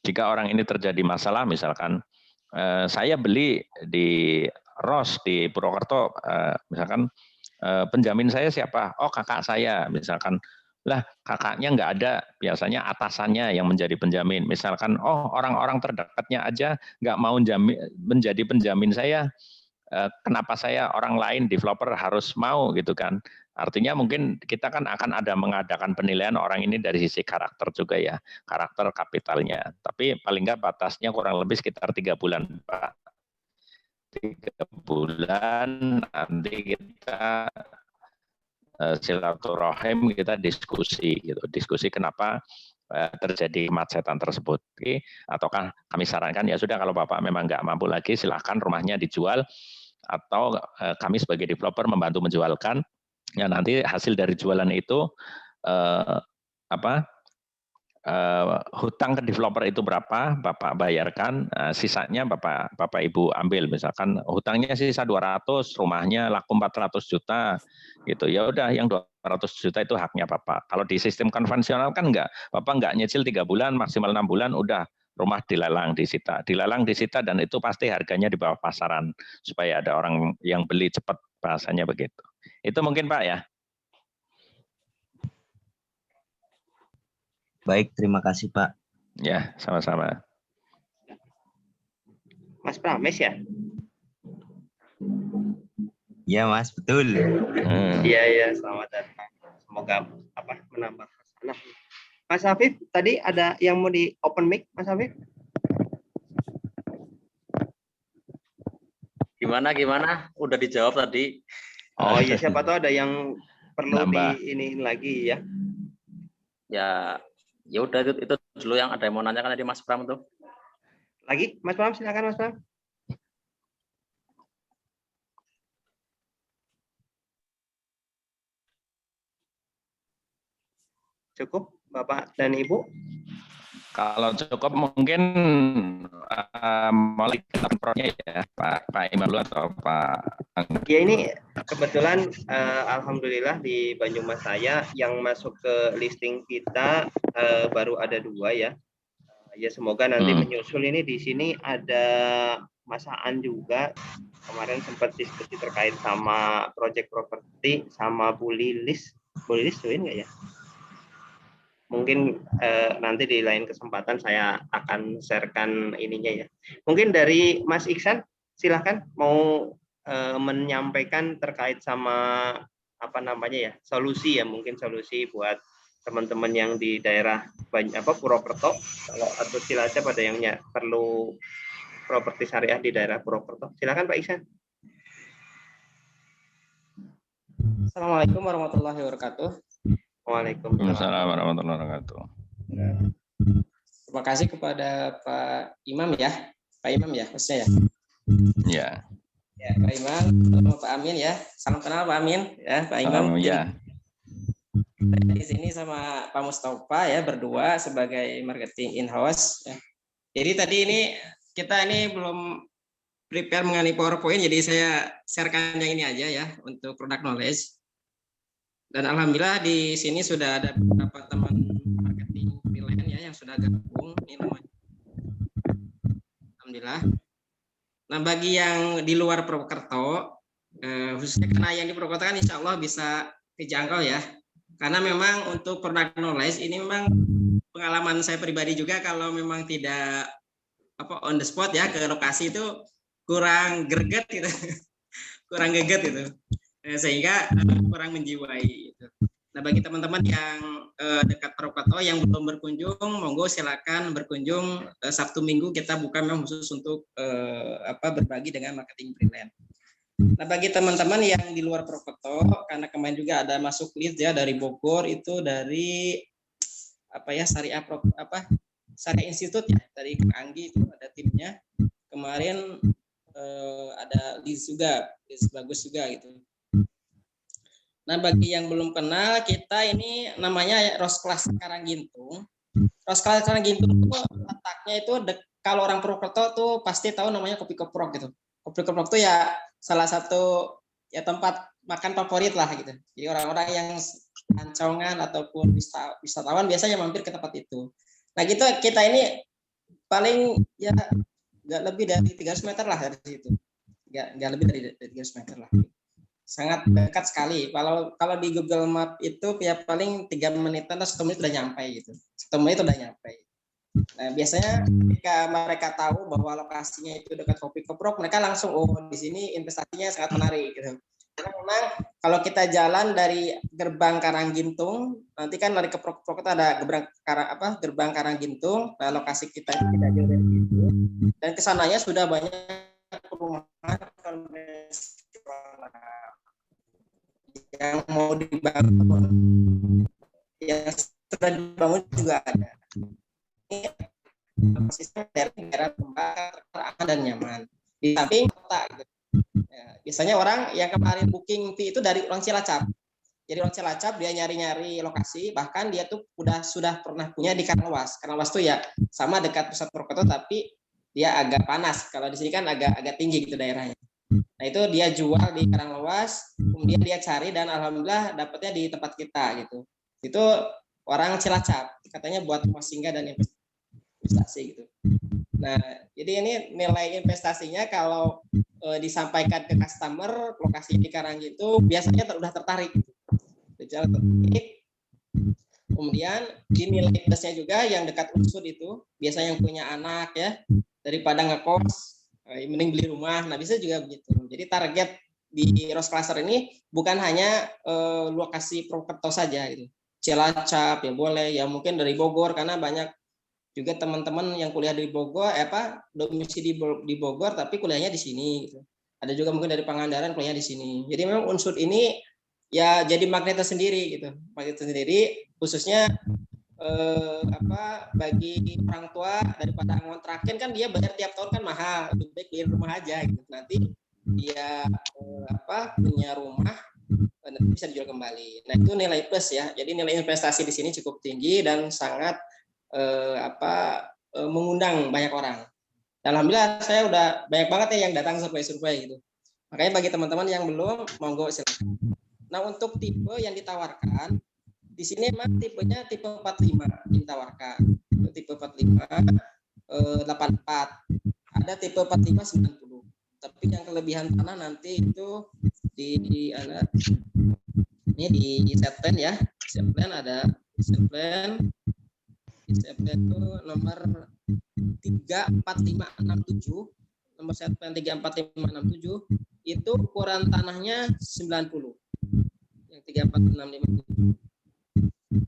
Jika orang ini terjadi masalah, misalkan saya beli di Ros di Purwokerto, misalkan penjamin saya siapa? Oh kakak saya, misalkan. Lah kakaknya nggak ada, biasanya atasannya yang menjadi penjamin. Misalkan, oh orang-orang terdekatnya aja nggak mau menjadi penjamin saya, kenapa saya orang lain developer harus mau gitu kan? Artinya mungkin kita kan akan ada mengadakan penilaian orang ini dari sisi karakter juga ya, karakter kapitalnya. Tapi paling nggak batasnya kurang lebih sekitar 3 bulan Pak. 3 bulan nanti kita silaturahim, kita diskusi gitu, diskusi kenapa terjadi kemacetan tersebut. Oke, ataukah kami sarankan ya sudah kalau Bapak memang nggak mampu lagi silahkan rumahnya dijual atau kami sebagai developer membantu menjualkan. Ya nanti hasil dari jualan itu hutang ke developer itu berapa, Bapak bayarkan, sisanya Bapak Ibu ambil. Misalkan hutangnya sisa 200, rumahnya laku 400 juta, gitu. Ya udah yang 200 juta itu haknya Bapak. Kalau di sistem konvensional kan enggak, Bapak enggak nyicil 3 bulan, maksimal 6 bulan, udah rumah dilelang, disita. Dilelang, disita, dan itu pasti harganya di bawah pasaran, supaya ada orang yang beli cepat, bahasanya begitu. Itu mungkin Pak ya. Baik, terima kasih Pak. Ya, sama-sama. Mas Prames ya? Iya Mas, betul. Iya, selamat datang. Semoga menambah hasanah. Mas Hafif, tadi ada yang mau di open mic, Mas Hafif? Gimana? Udah dijawab tadi. Oh iya, siapa tahu ada yang perlu nambah. di ini lagi ya. Ya udah itu dulu yang ada yang mau nanyakan tadi Mas Pram tuh. Lagi, Mas Pram, silakan Mas Pram. Cukup, Bapak dan Ibu? Kalau cukup mungkin mulai laporannya ya Pak Imam atau Pak. Ya ini kebetulan alhamdulillah di Banyumas saya yang masuk ke listing kita baru ada 2 ya. Ya semoga nanti menyusul ini. Di sini ada Mas Aan juga. Kemarin sempat diskusi terkait sama project property sama Bu Lilis. Bu Lilis join nggak ya? Mungkin nanti di lain kesempatan saya akan sharekan ininya ya. Mungkin dari Mas Iksan, silahkan mau menyampaikan terkait sama solusi ya, mungkin solusi buat teman-teman yang di daerah Purwokerto atau Cilacap ada yang perlu properti syariah di daerah Purwokerto. Silahkan Pak Iksan. Assalamualaikum warahmatullahi wabarakatuh. Waalaikumsalam warahmatullahi wabarakatuh. Terima kasih kepada Pak Imam ya. Pak Imam ya, maksudnya ya. Ya. Ya, Pak Imam, sama Pak Amin ya. Salam kenal Pak Amin ya, Pak Imam. Ya. Di sini sama Pak Mustafa ya berdua sebagai marketing in-house ya. Jadi tadi ini kita belum prepare mengenai PowerPoint, jadi saya sharekan yang ini aja ya untuk product knowledge. Dan alhamdulillah di sini sudah ada beberapa teman marketing freelance ya yang sudah gabung. Ini namanya. Alhamdulillah. Nah, bagi yang di luar Purwokerto, khususnya karena yang di Purwokerto kan insya Allah bisa dijangkau ya. Karena memang untuk product knowledge ini memang pengalaman saya pribadi juga, kalau memang tidak on the spot ya ke lokasi itu kurang greget gitu. Kurang geget gitu. Sehingga kurang menjiwai gitu. Nah, bagi teman-teman yang dekat Purwokerto yang belum berkunjung, monggo silakan berkunjung. Sabtu Minggu kita buka memang khusus untuk berbagi dengan marketing freelance. Nah, bagi teman-teman yang di luar Purwokerto, karena kemarin juga ada masuk list ya dari Bogor, itu dari Syariah Syariah Institute ya, dari Kang Anggi itu ada timnya. Kemarin ada list juga, list bagus juga gitu. Nah, bagi yang belum kenal, kita ini namanya Rosklas Karanggintung. Rosklas Karanggintung itu letaknya itu kalau orang Purwokerto tuh pasti tahu namanya Kopi Koprok gitu. Kopi Koprok itu ya salah satu ya tempat makan favorit lah gitu. Jadi orang-orang yang Ancongan ataupun wisatawan biasanya mampir ke tempat itu. Nah, gitu kita ini paling ya nggak lebih dari 300 meter lah dari situ. Nggak lebih dari 300 meter lah. Sangat dekat sekali. Kalau di Google Map itu ya paling 3 menitan atau 1 menit udah nyampe gitu. 1 menit udah nyampe. Nah, biasanya ketika mereka tahu bahwa lokasinya itu dekat Kopi Koprok, mereka langsung di sini investasinya sangat menarik gitu. Karena memang kalau kita jalan dari gerbang Karanggintung, nanti kan dari Koprok itu ada gerbang Karanggintung. Nah, lokasi kita itu tidak jauh dari itu. Dan kesananya sudah banyak perumahan yang mau dibangun, yang sudah dibangun juga ada. Ini sistem dari daerah tempat aman dan nyaman. Di samping kota, gitu. Ya, biasanya orang yang kemarin booking fee itu dari orang Cilacap. Jadi orang Cilacap dia nyari-nyari lokasi, bahkan dia tuh sudah pernah punya di Karanglewas. Karanglewas tuh ya sama dekat pusat Purwokerto, tapi dia agak panas. Kalau di sini kan agak tinggi gitu daerahnya. Nah, itu dia jual di Karanglewas, kemudian dia cari dan alhamdulillah dapatnya di tempat kita gitu. Itu orang Cilacap, katanya buat rumah singgah dan investasi gitu. Nah, jadi ini nilai investasinya kalau disampaikan ke customer lokasi di Karanggintung biasanya udah tertarik. Kemudian di nilai plusnya juga yang dekat Unsur itu biasanya yang punya anak ya, daripada ngekos mending beli rumah. Nah, bisa juga begitu. Jadi target di Rosklasser ini bukan hanya lokasi Purwokerto saja gitu. Cilacap ya boleh, ya mungkin dari Bogor karena banyak juga teman-teman yang kuliah di Bogor domisili di Bogor tapi kuliahnya di sini gitu. Ada juga mungkin dari Pangandaran kuliahnya di sini. Jadi memang Unsur ini ya jadi magnet tersendiri gitu. Magnet tersendiri khususnya bagi orang tua, daripada ngontrakin kan dia bayar tiap tahun kan mahal, lebih baik beli rumah aja gitu. Nanti dia punya rumah nanti bisa dijual kembali. Nah, itu nilai plus ya. Jadi nilai investasi di sini cukup tinggi dan sangat mengundang banyak orang. Dan alhamdulillah saya udah banyak banget ya yang datang survei gitu. Makanya bagi teman-teman yang belum, monggo silakan. Nah, untuk tipe yang ditawarkan di sini memang tipenya tipe 45 ditawarkan. Itu tipe 45 84. Ada tipe 45 90. Tapi yang kelebihan tanah nanti itu di set plan ya. Set plan ada set plan itu nomor 34567. Nomor set plan 34567 itu ukuran tanahnya 90. Yang 34657.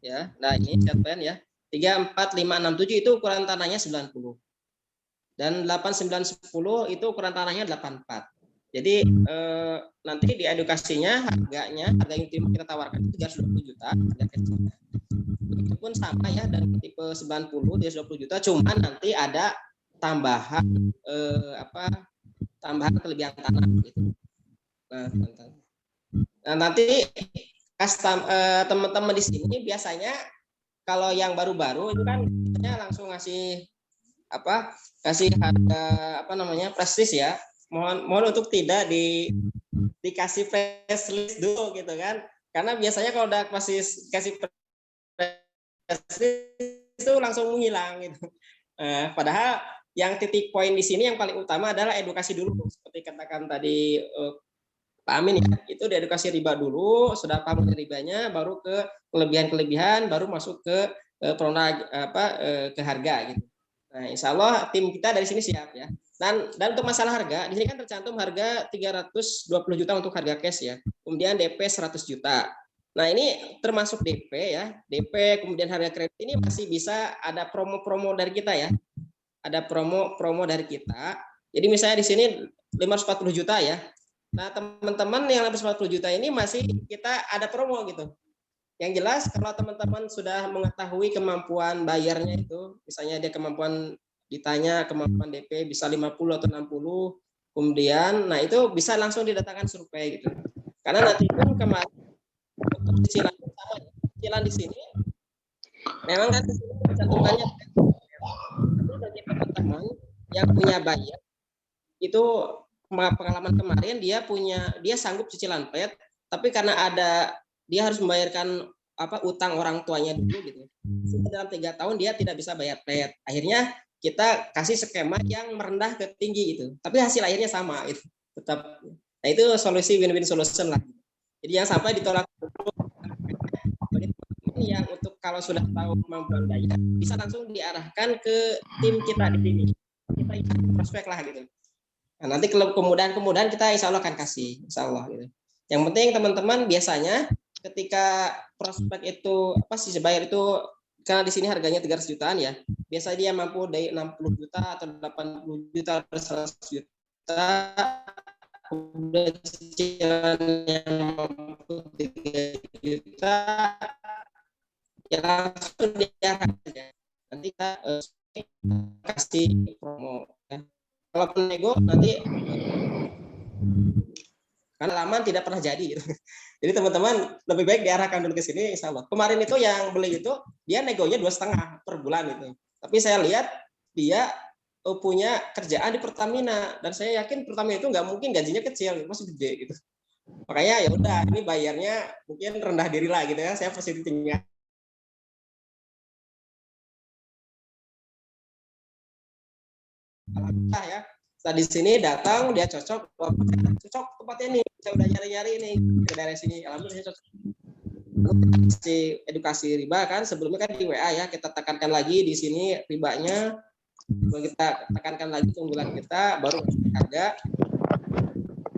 Ya, nah ini set plan ya. 34567 itu ukuran tanahnya 90. Dan 8910 itu ukuran tanahnya 84. Jadi nanti di edukasinya harga yang kita tawarkan itu 320 juta harga kecilnya. Begitupun sama ya dan tipe 90 320 juta, cuman nanti ada tambahan tambahan kelebihan tanah gitu. Nah, nanti teman-teman di sini biasanya kalau yang baru-baru itu kan langsung ngasih kasih harga prestis ya, mohon untuk tidak dikasih press list dulu gitu kan. Karena biasanya kalau udah kasih press list itu langsung menghilang gitu. Padahal yang titik poin di sini yang paling utama adalah edukasi dulu, seperti katakan tadi Pak Amin ya, itu diedukasi riba dulu, sudah paham ribanya, baru ke kelebihan-kelebihan, baru masuk ke ke harga gitu. Nah, insya Allah tim kita dari sini siap ya. Dan untuk masalah harga, di sini kan tercantum harga 320 juta untuk harga cash ya. Kemudian DP 100 juta. Nah, ini termasuk DP ya. DP kemudian harga kredit ini masih bisa ada promo-promo dari kita ya. Ada promo dari kita. Jadi misalnya di sini 540 juta ya. Nah, teman-teman yang 540 juta ini masih kita ada promo gitu. Yang jelas kalau teman-teman sudah mengetahui kemampuan bayarnya itu, misalnya dia ditanya kemampuan DP bisa 50 atau 60, kemudian nah itu bisa langsung didatangkan survei gitu. Karena nanti pun kemarin untuk cicilan sama cicilan di sini memang kan cantumkannya, tapi bagi teman-teman yang punya bayar itu pengalaman kemarin dia sanggup cicilan pet, tapi karena dia harus membayarkan utang orang tuanya dulu gitu. Dalam 3 tahun dia tidak bisa bayar pet. Akhirnya kita kasih skema yang merendah ke tinggi gitu. Tapi hasil akhirnya sama gitu. Tetap. Nah, itu solusi win-win solution lah. Jadi yang sampai ditolak dulu yang untuk kalau sudah tahu kemampuan bayar bisa langsung diarahkan ke tim kita di sini. Kita prospek lah gitu. Nah, nanti kemudahan kita insya Allah akan kasih, insya Allah gitu. Yang penting teman-teman biasanya ketika prospek itu bayar itu karena di sini harganya 300 jutaan ya, biasanya dia mampu dari 60 juta atau 80 juta atau 100 juta, kemudian cicilan yang mampu 3 juta ya langsung diarahkan ya. Nanti kita kasih promo ya. Kalau nego nanti karena lama tidak pernah jadi gitu. Jadi teman-teman lebih baik diarahkan dulu ke sini insya Allah. Kemarin itu yang beli itu dia negonya 2,5 per bulan itu. Tapi saya lihat dia punya kerjaan di Pertamina dan saya yakin Pertamina itu nggak mungkin gajinya kecil, masih gede gitu. Makanya ya udah ini bayarnya mungkin rendah diri lah gitu ya. Saya positifnya. Alhamdulillah ya. Nah, di sini datang dia cocok tempatnya ini. Saya udah nyari-nyari ini ke daerah sini. Alhamdulillah cocok. Edukasi riba kan sebelumnya kan di WA ya, kita tekankan lagi di sini ribanya, kita tekankan lagi keunggulan kita, baru harga.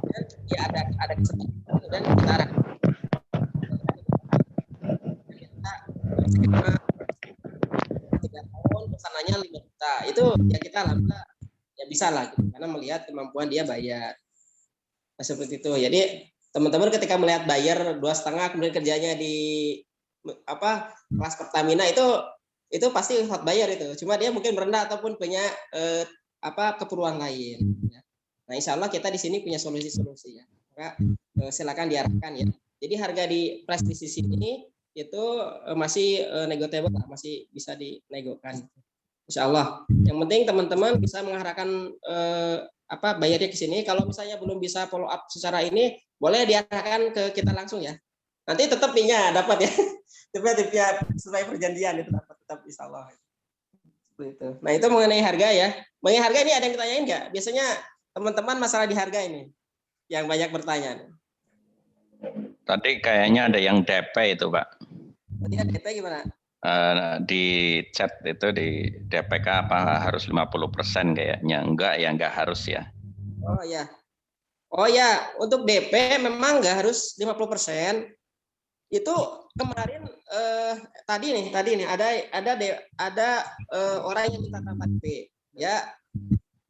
Dan ya ada kesempatan dan kita arahkan. Kita 3 tahun pesanannya 5 juta. Itu ya kita alhamdulillah ya bisa lah gitu, karena melihat kemampuan dia bayar. Nah, seperti itu. Jadi teman-teman ketika melihat bayar 2,5 kemudian kerjanya di kelas Pertamina itu pasti hot bayar itu. Cuma dia mungkin merendah ataupun punya keperluan lain. Nah, insya Allah kita di sini punya solusi-solusi ya. Maka silakan diarahkan ya. Jadi harga di price di sini itu masih negotiable, masih bisa dinegokan. Insya Allah. Yang penting teman-teman bisa mengarahkan bayarnya ke sini. Kalau misalnya belum bisa follow up secara ini, boleh diarahkan ke kita langsung ya. Nanti tetap fee-nya dapat ya. Tipnya sesuai perjanjian itu dapat tetap insya Allah. Itu. Nah, itu mengenai harga ya. Mengenai harga ini ada yang ditanyain nggak? Biasanya teman-teman masalah di harga ini yang banyak bertanya. Tadi kayaknya ada yang DP itu, Pak. Tadi DP gimana? Di chat itu di DPK apa harus 50% kayaknya. Enggak harus ya. Oh ya, untuk DP memang enggak harus 50%. Itu kemarin tadi nih ada orang yang minta tanpa DP. Ya.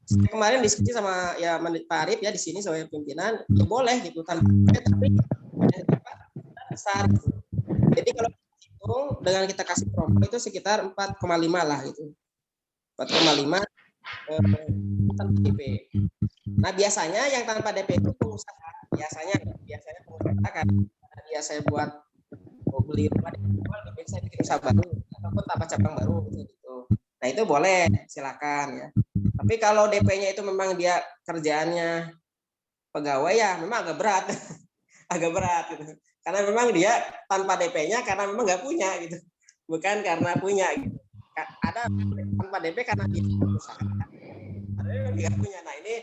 Kemarin diskusi sama ya Pak Arif ya di sini sebagai pimpinan, ya boleh gitu tanpa DP tapi besar. Jadi kalau dengan kita kasih promo itu sekitar 4,5 lah gitu. 4,5 tanpa DP. Nah, biasanya yang tanpa DP itu pengusaha. Biasanya pengusaha kan dia saya buat beli rumah dijual, saya bikin usaha baru ataupun tambah cabang baru gitu. Nah, itu boleh, silakan ya. Tapi kalau DP-nya itu memang dia kerjaannya pegawai ya memang agak berat. Agak berat gitu. Karena memang dia tanpa DP-nya karena memang nggak punya gitu. Bukan karena punya gitu. Ada tanpa DP karena dia usaha. Ada yang nggak punya. Nah, ini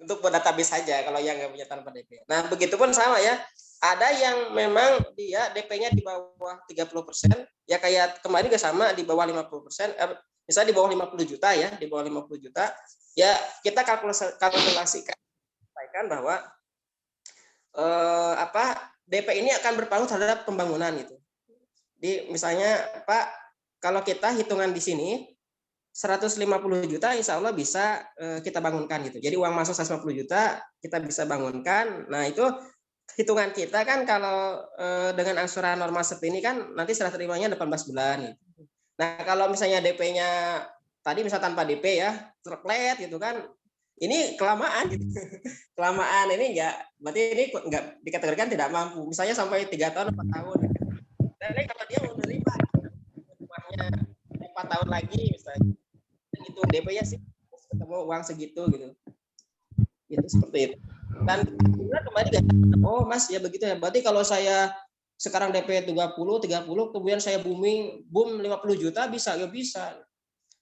untuk database saja kalau yang nggak punya tanpa DP. Nah, begitupun sama ya. Ada yang memang dia DP-nya di bawah 30%, ya kayak kemarin juga sama di bawah 50%, misalnya di bawah 50 juta ya, di bawah 50 juta, ya kita kalkulasikan bahwa DP ini akan berpengaruh terhadap pembangunan itu. Di misalnya Pak, kalau kita hitungan di sini 150 juta insya Allah bisa kita bangunkan gitu. Jadi uang masuk 150 juta kita bisa bangunkan. Nah, itu hitungan kita kan kalau dengan angsuran normal seperti ini kan nanti serah terimanya 18 bulan gitu. Nah, kalau misalnya DP-nya tadi misal tanpa DP ya, terklet gitu kan. Ini kelamaan gitu. Kelamaan ini berarti ini enggak dikategorikan tidak mampu. Misalnya sampai 3 tahun 4 tahun. Dan ini kalau dia menerima rumahnya 4 tahun lagi misalnya. Itu DP-nya sih ketemu uang segitu gitu. Itu seperti itu. Dan kembali oh Mas ya begitu ya. Berarti kalau saya sekarang DP 30 kemudian saya boom 50 juta bisa ya bisa.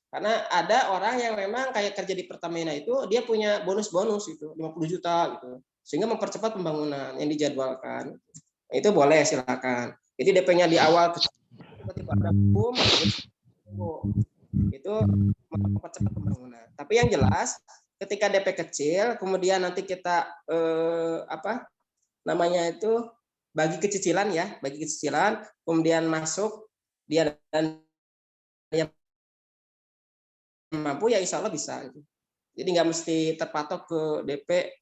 Karena ada orang yang memang kayak kerja di Pertamina itu dia punya bonus-bonus itu 50 juta gitu. Sehingga mempercepat pembangunan yang dijadwalkan. Itu boleh silakan. Jadi DP-nya di awal tiba-tiba ada boom itu mempercepat pembangunan. Tapi yang jelas ketika DP kecil, kemudian nanti kita bagi kecicilan ya, kemudian masuk dia dan yang mampu ya insya Allah bisa. Jadi nggak mesti terpatok ke DP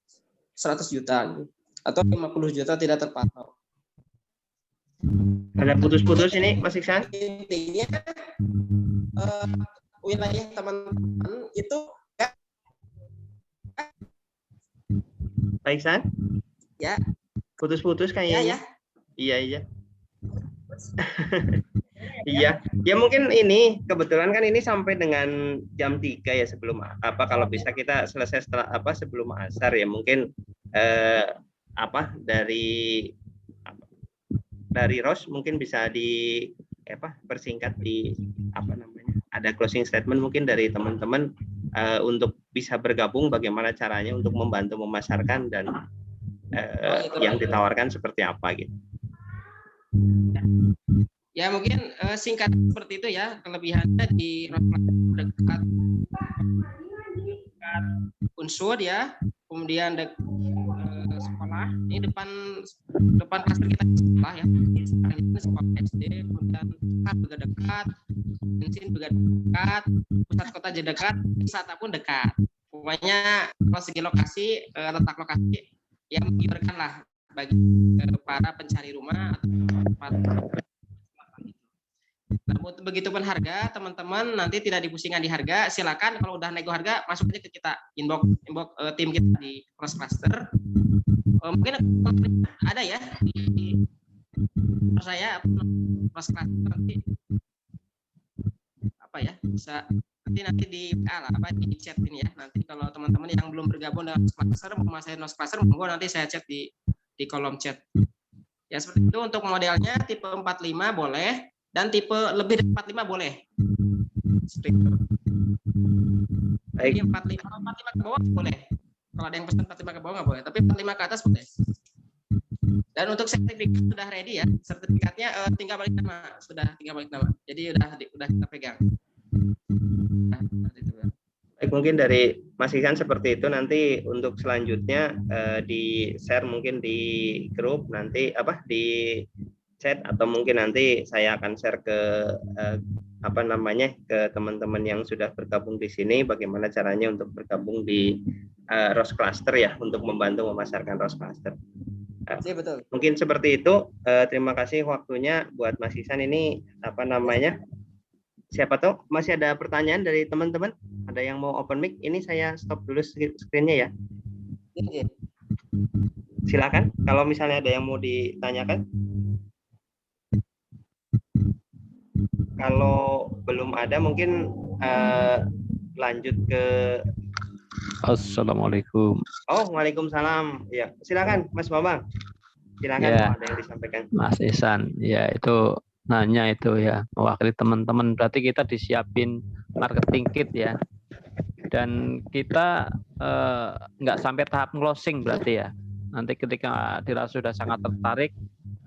100 juta gitu. Atau 50 juta tidak terpatok. Ada putus-putus ini Mas Iksan? Intinya wilayah teman-teman itu Pak Iksan? Ya. Putus-putus kayaknya. Ya. Iya. Iya. Ya mungkin ini kebetulan kan ini sampai dengan jam 3 ya sebelum kalau bisa kita selesai setelah sebelum asar ya mungkin dari Ros mungkin bisa persingkat di ada closing statement mungkin dari teman-teman untuk bisa bergabung bagaimana caranya untuk membantu memasarkan dan yang ditawarkan seperti apa gitu. Ya mungkin singkat seperti itu ya, kelebihannya di dekat unsur ya, kemudian sekolah, ini depan klaster kita sekolah ya, sekolah SD, kemudian juga dekat, bensin juga dekat, pusat kota juga dekat, wisata pun dekat. Pokoknya kalau segi lokasi, letak lokasi yang menggiurkan lah bagi para pencari rumah atau nah, begitupun harga, teman-teman nanti tidak dipusingkan di harga, silakan kalau udah nego harga masuk aja ke kita inbox tim kita di cross cluster. Mungkin ada ya di saya cross cluster nanti bisa nanti di di chat ini ya. Nanti kalau teman-teman yang belum bergabung dengan cluster mau saya cross cluster monggo nanti saya chat di kolom chat. Ya seperti itu untuk modelnya tipe 45 boleh. Dan tipe lebih dari 45 boleh. Seperti itu. Baik. 45 ke bawah boleh. Kalau ada yang pesan 45 ke bawah nggak boleh. Tapi 45 ke atas boleh. Dan untuk sertifikat sudah ready ya. Sertifikatnya tinggal balik nama. Sudah tinggal balik nama. Jadi udah kita pegang. Nah, baik, mungkin dari Mas Iksan seperti itu. Nanti untuk selanjutnya di share mungkin di grup nanti di chat atau mungkin nanti saya akan share ke ke teman-teman yang sudah bergabung di sini bagaimana caranya untuk bergabung di Ros Cluster ya untuk membantu memasarkan Ros Cluster. Iya betul. Mungkin seperti itu. Terima kasih waktunya buat Mas Iksan ini Siapa tahu masih ada pertanyaan dari teman-teman? Ada yang mau open mic? Ini saya stop dulu screen-nya ya. Iya. Silakan kalau misalnya ada yang mau ditanyakan. Kalau belum ada mungkin lanjut ke Assalamualaikum. Oh, waalaikumsalam. Ya, silakan Mas Bambang. Silakan Ya, kalau ada yang disampaikan. Mas Ihsan. Ya, itu nanya itu ya, mewakili teman-teman. Berarti kita disiapin marketing kit ya. Dan kita nggak sampai tahap closing berarti ya. Nanti ketika dirasa sudah sangat tertarik,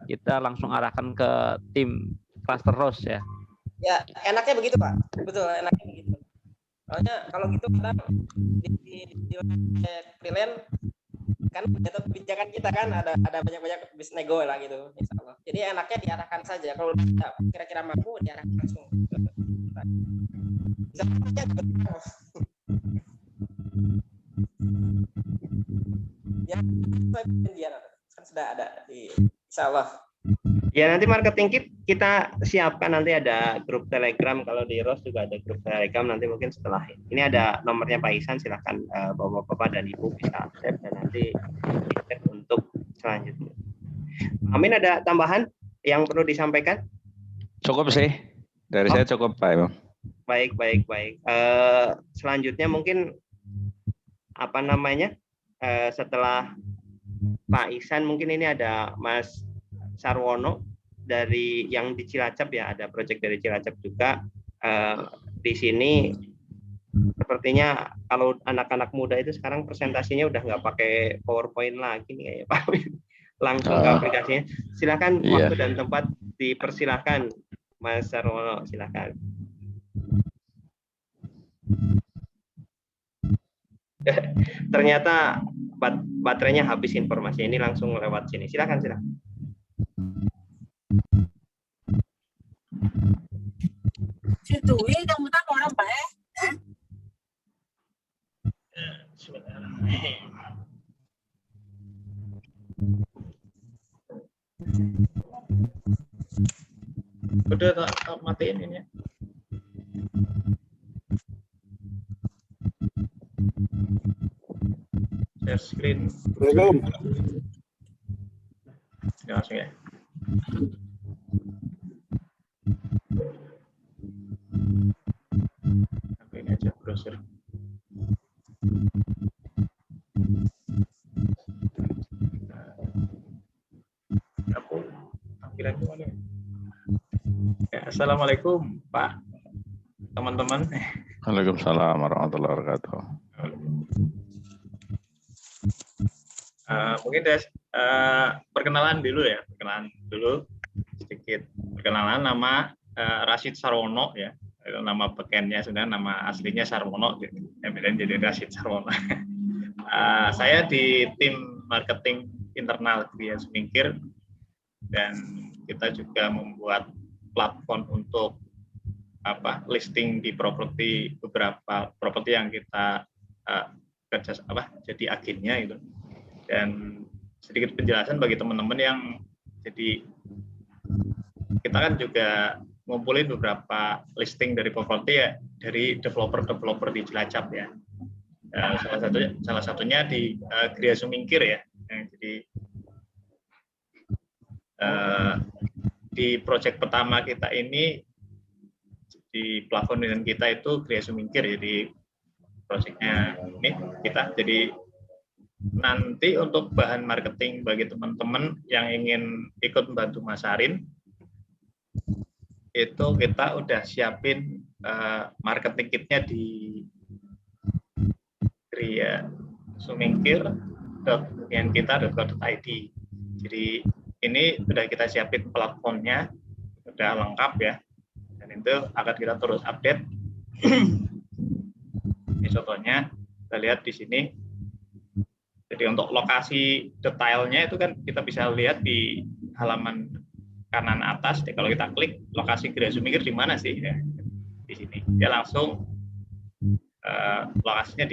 kita langsung arahkan ke tim cluster rose ya. Ya, enaknya begitu Pak. Betul, enaknya begitu. Soalnya kalau gitu kadang di freelance kan jatuh kebijakan kita kan ada banyak bisnis nego lah gitu, insya Allah. Jadi enaknya diarahkan saja. Kalau kira-kira mampu diarahkan langsung. Bisa ya, kan sudah ada di insya Allah. Ya, nanti marketing kit kita siapkan, nanti ada grup Telegram. Kalau di ROS juga ada grup Telegram, nanti mungkin setelah ini ada nomornya Pak Ihsan, silahkan Bapak-Bapak dan Ibu bisa akses dan nanti dicek untuk selanjutnya. Amin, ada tambahan yang perlu disampaikan? Cukup sih, dari saya cukup Pak Imam. Baik. Selanjutnya mungkin apa namanya, setelah Pak Ihsan mungkin ini ada Mas Sarwono dari yang di Cilacap ya, ada proyek dari Cilacap juga. Di sini sepertinya kalau anak-anak muda itu sekarang presentasinya udah nggak pakai PowerPoint lagi nih kayak Pak. Langsung ke aplikasinya. Silakan waktu dan tempat dipersilahkan Mas Sarwono, silakan. Ternyata baterainya habis informasi ini, langsung lewat sini. Silakan. Situwi temukan orang baik. Udah tak matiin ini ya. Share screen. Ya, langsung ya. Ini aja browser. Aku tampilannya mana? Ya, assalamualaikum Pak, teman-teman. Waalaikumsalam warahmatullahi wabarakatuh. Mungkin perkenalan dulu ya, sedikit perkenalan. Nama Rashid Sarwono ya, itu nama bekennya, sebenarnya nama aslinya Sarwono, jadi Rashid Sarwono. Saya di tim marketing internal Gria Sumingkir, dan kita juga membuat platform untuk listing di beberapa properti yang kita jadi agennya itu. Dan sedikit penjelasan bagi teman-teman yang jadi kita kan juga ngumpulin beberapa listing dari properti ya, dari developer di Cilacap ya. Salah satunya di Gria Sumingkir ya. Jadi di proyek pertama kita ini, di platform dengan kita itu Gria Sumingkir, jadi proyeknya ini kita. Jadi nanti untuk bahan marketing bagi teman-teman yang ingin ikut membantu Mas Arin, itu kita udah siapin marketing kitnya di Gria Sumingkir.kita.co.id. Jadi ini sudah kita siapin platformnya, sudah lengkap ya, dan itu akan kita terus update. Ini contohnya, kita lihat di sini. Jadi untuk lokasi detailnya itu kan kita bisa lihat di halaman kanan atas. Kalau kita klik lokasi Gria Sumingkir di mana sih? Ya, di sini. Dia langsung lokasinya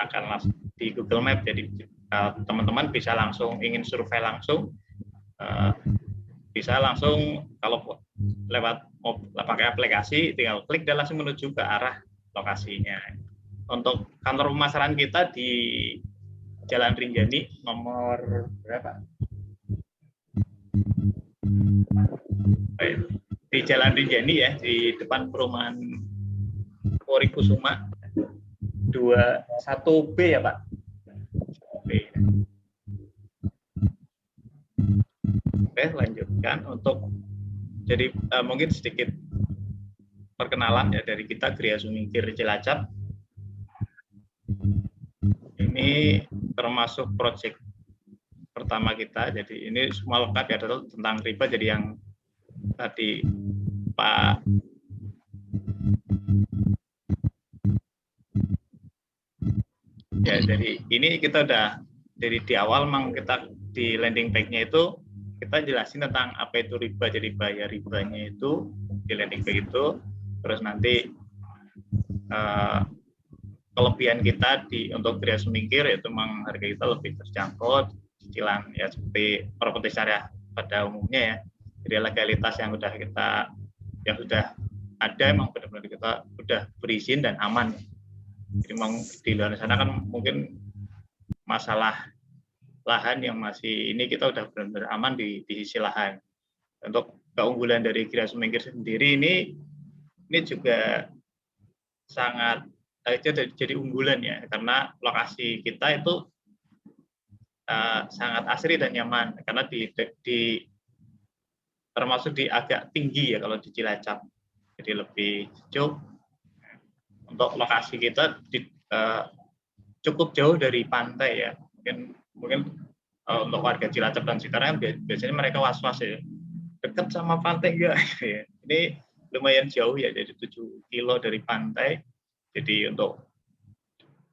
akan langsung di Google Map. Jadi teman-teman bisa langsung ingin survei langsung, bisa langsung kalau lewat pakai aplikasi, tinggal klik dan langsung menuju ke arah lokasinya. Untuk kantor pemasaran kita di Jalan Rinjani nomor berapa? Di Jalan Rinjani ya, di depan perumahan Ori Kusuma 21B ya Pak. B. Oke, lanjutkan untuk jadi mungkin sedikit perkenalan ya dari kita Gria Sumingkir Cilacap. Ini termasuk proyek pertama kita. Jadi ini semua lengkap ya tentang riba. Jadi yang tadi Pak ya, jadi ini kita udah dari di awal memang kita di landing page-nya itu kita jelasin tentang apa itu riba. Jadi bayar ribanya itu di landing page itu, terus nanti kelebihan kita untuk Gria Sumingkir yaitu memang harga kita lebih terjangkau, cicilan ya seperti properti syariah pada umumnya ya. Jadi legalitas yang sudah ada emang benar-benar kita udah berizin dan aman. Jadi memang di luar sana kan mungkin masalah lahan yang masih ini kita udah benar-benar aman di sisi lahan. Untuk keunggulan dari Gria Sumingkir sendiri ini juga sangat jadi unggulan ya, karena lokasi kita itu sangat asri dan nyaman karena termasuk di agak tinggi ya kalau di Cilacap, jadi lebih sejuk. Untuk lokasi kita cukup jauh dari pantai ya, mungkin untuk warga Cilacap dan sekitarnya biasanya mereka was-was ya, dekat sama pantai enggak ya. Ini lumayan jauh ya, jadi 7 kilo dari pantai. Jadi untuk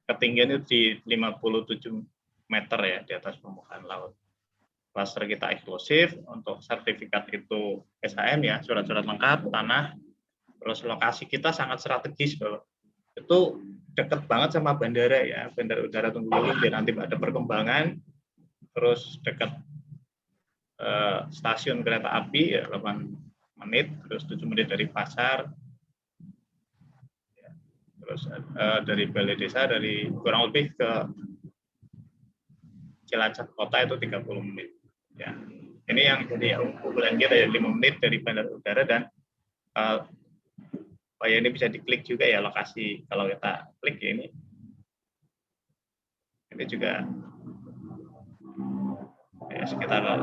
ketinggian itu di 57 meter ya di atas permukaan laut. Klaster kita eksklusif, untuk sertifikat itu SHM ya, surat-surat lengkap, tanah. Terus lokasi kita sangat strategis, Bapak. Itu dekat banget sama bandara ya, Bandara Udara Tunggul Wulung, nanti ada perkembangan. Terus dekat stasiun kereta api ya 8 menit, terus 7 menit dari pasar. Terus dari balai desa dari kurang lebih ke Cilacap kota itu 30 menit. Ya, ini yang jadi unggulan kita ya, 5 menit dari bandara udara. Dan ya ini bisa diklik juga ya lokasi, kalau kita klik ya ini juga ya sekitar 5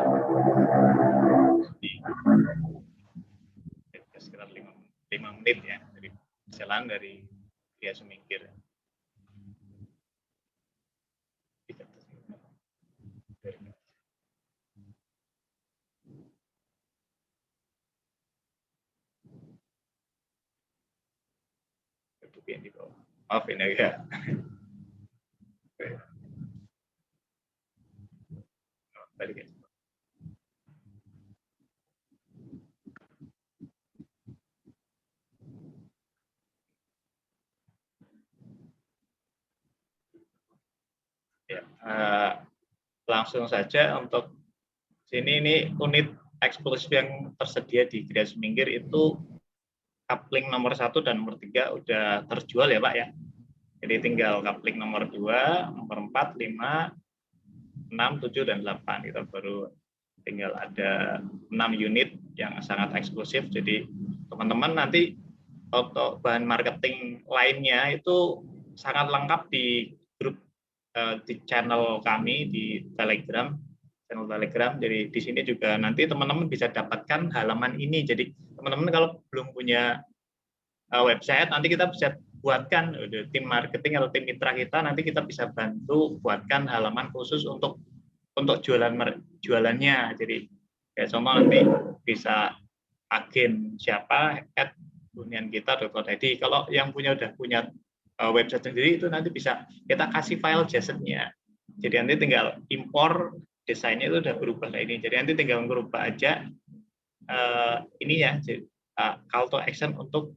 menit ya dari jalan dari Gria Sumingkir. Di bawah. Maaf ini ya. Balik ya. Ya, langsung saja untuk sini, ini unit eksklusif yang tersedia di Gria Sumingkir itu coupling nomor 1 dan nomor 3 udah terjual ya Pak ya. Jadi tinggal coupling nomor 2, nomor 4, 5, 6, 7, dan 8. Kita baru tinggal ada 6 unit yang sangat eksklusif. Jadi teman-teman nanti untuk bahan marketing lainnya itu sangat lengkap di grup di channel kami di Telegram, channel Telegram. Jadi di sini juga nanti teman-teman bisa dapatkan halaman ini. Jadi teman-teman kalau belum punya website, nanti kita bisa buatkan, tim marketing atau tim mitra kita nanti kita bisa bantu buatkan halaman khusus untuk jualannya. Jadi kayak contoh nanti bisa agen siapa @huniankita.id. Kalau yang udah punya website sendiri itu nanti bisa kita kasih file JSON-nya. Jadi nanti tinggal impor desainnya itu udah berubah kayak ini. Jadi nanti tinggal merubah aja ini ya, call to action untuk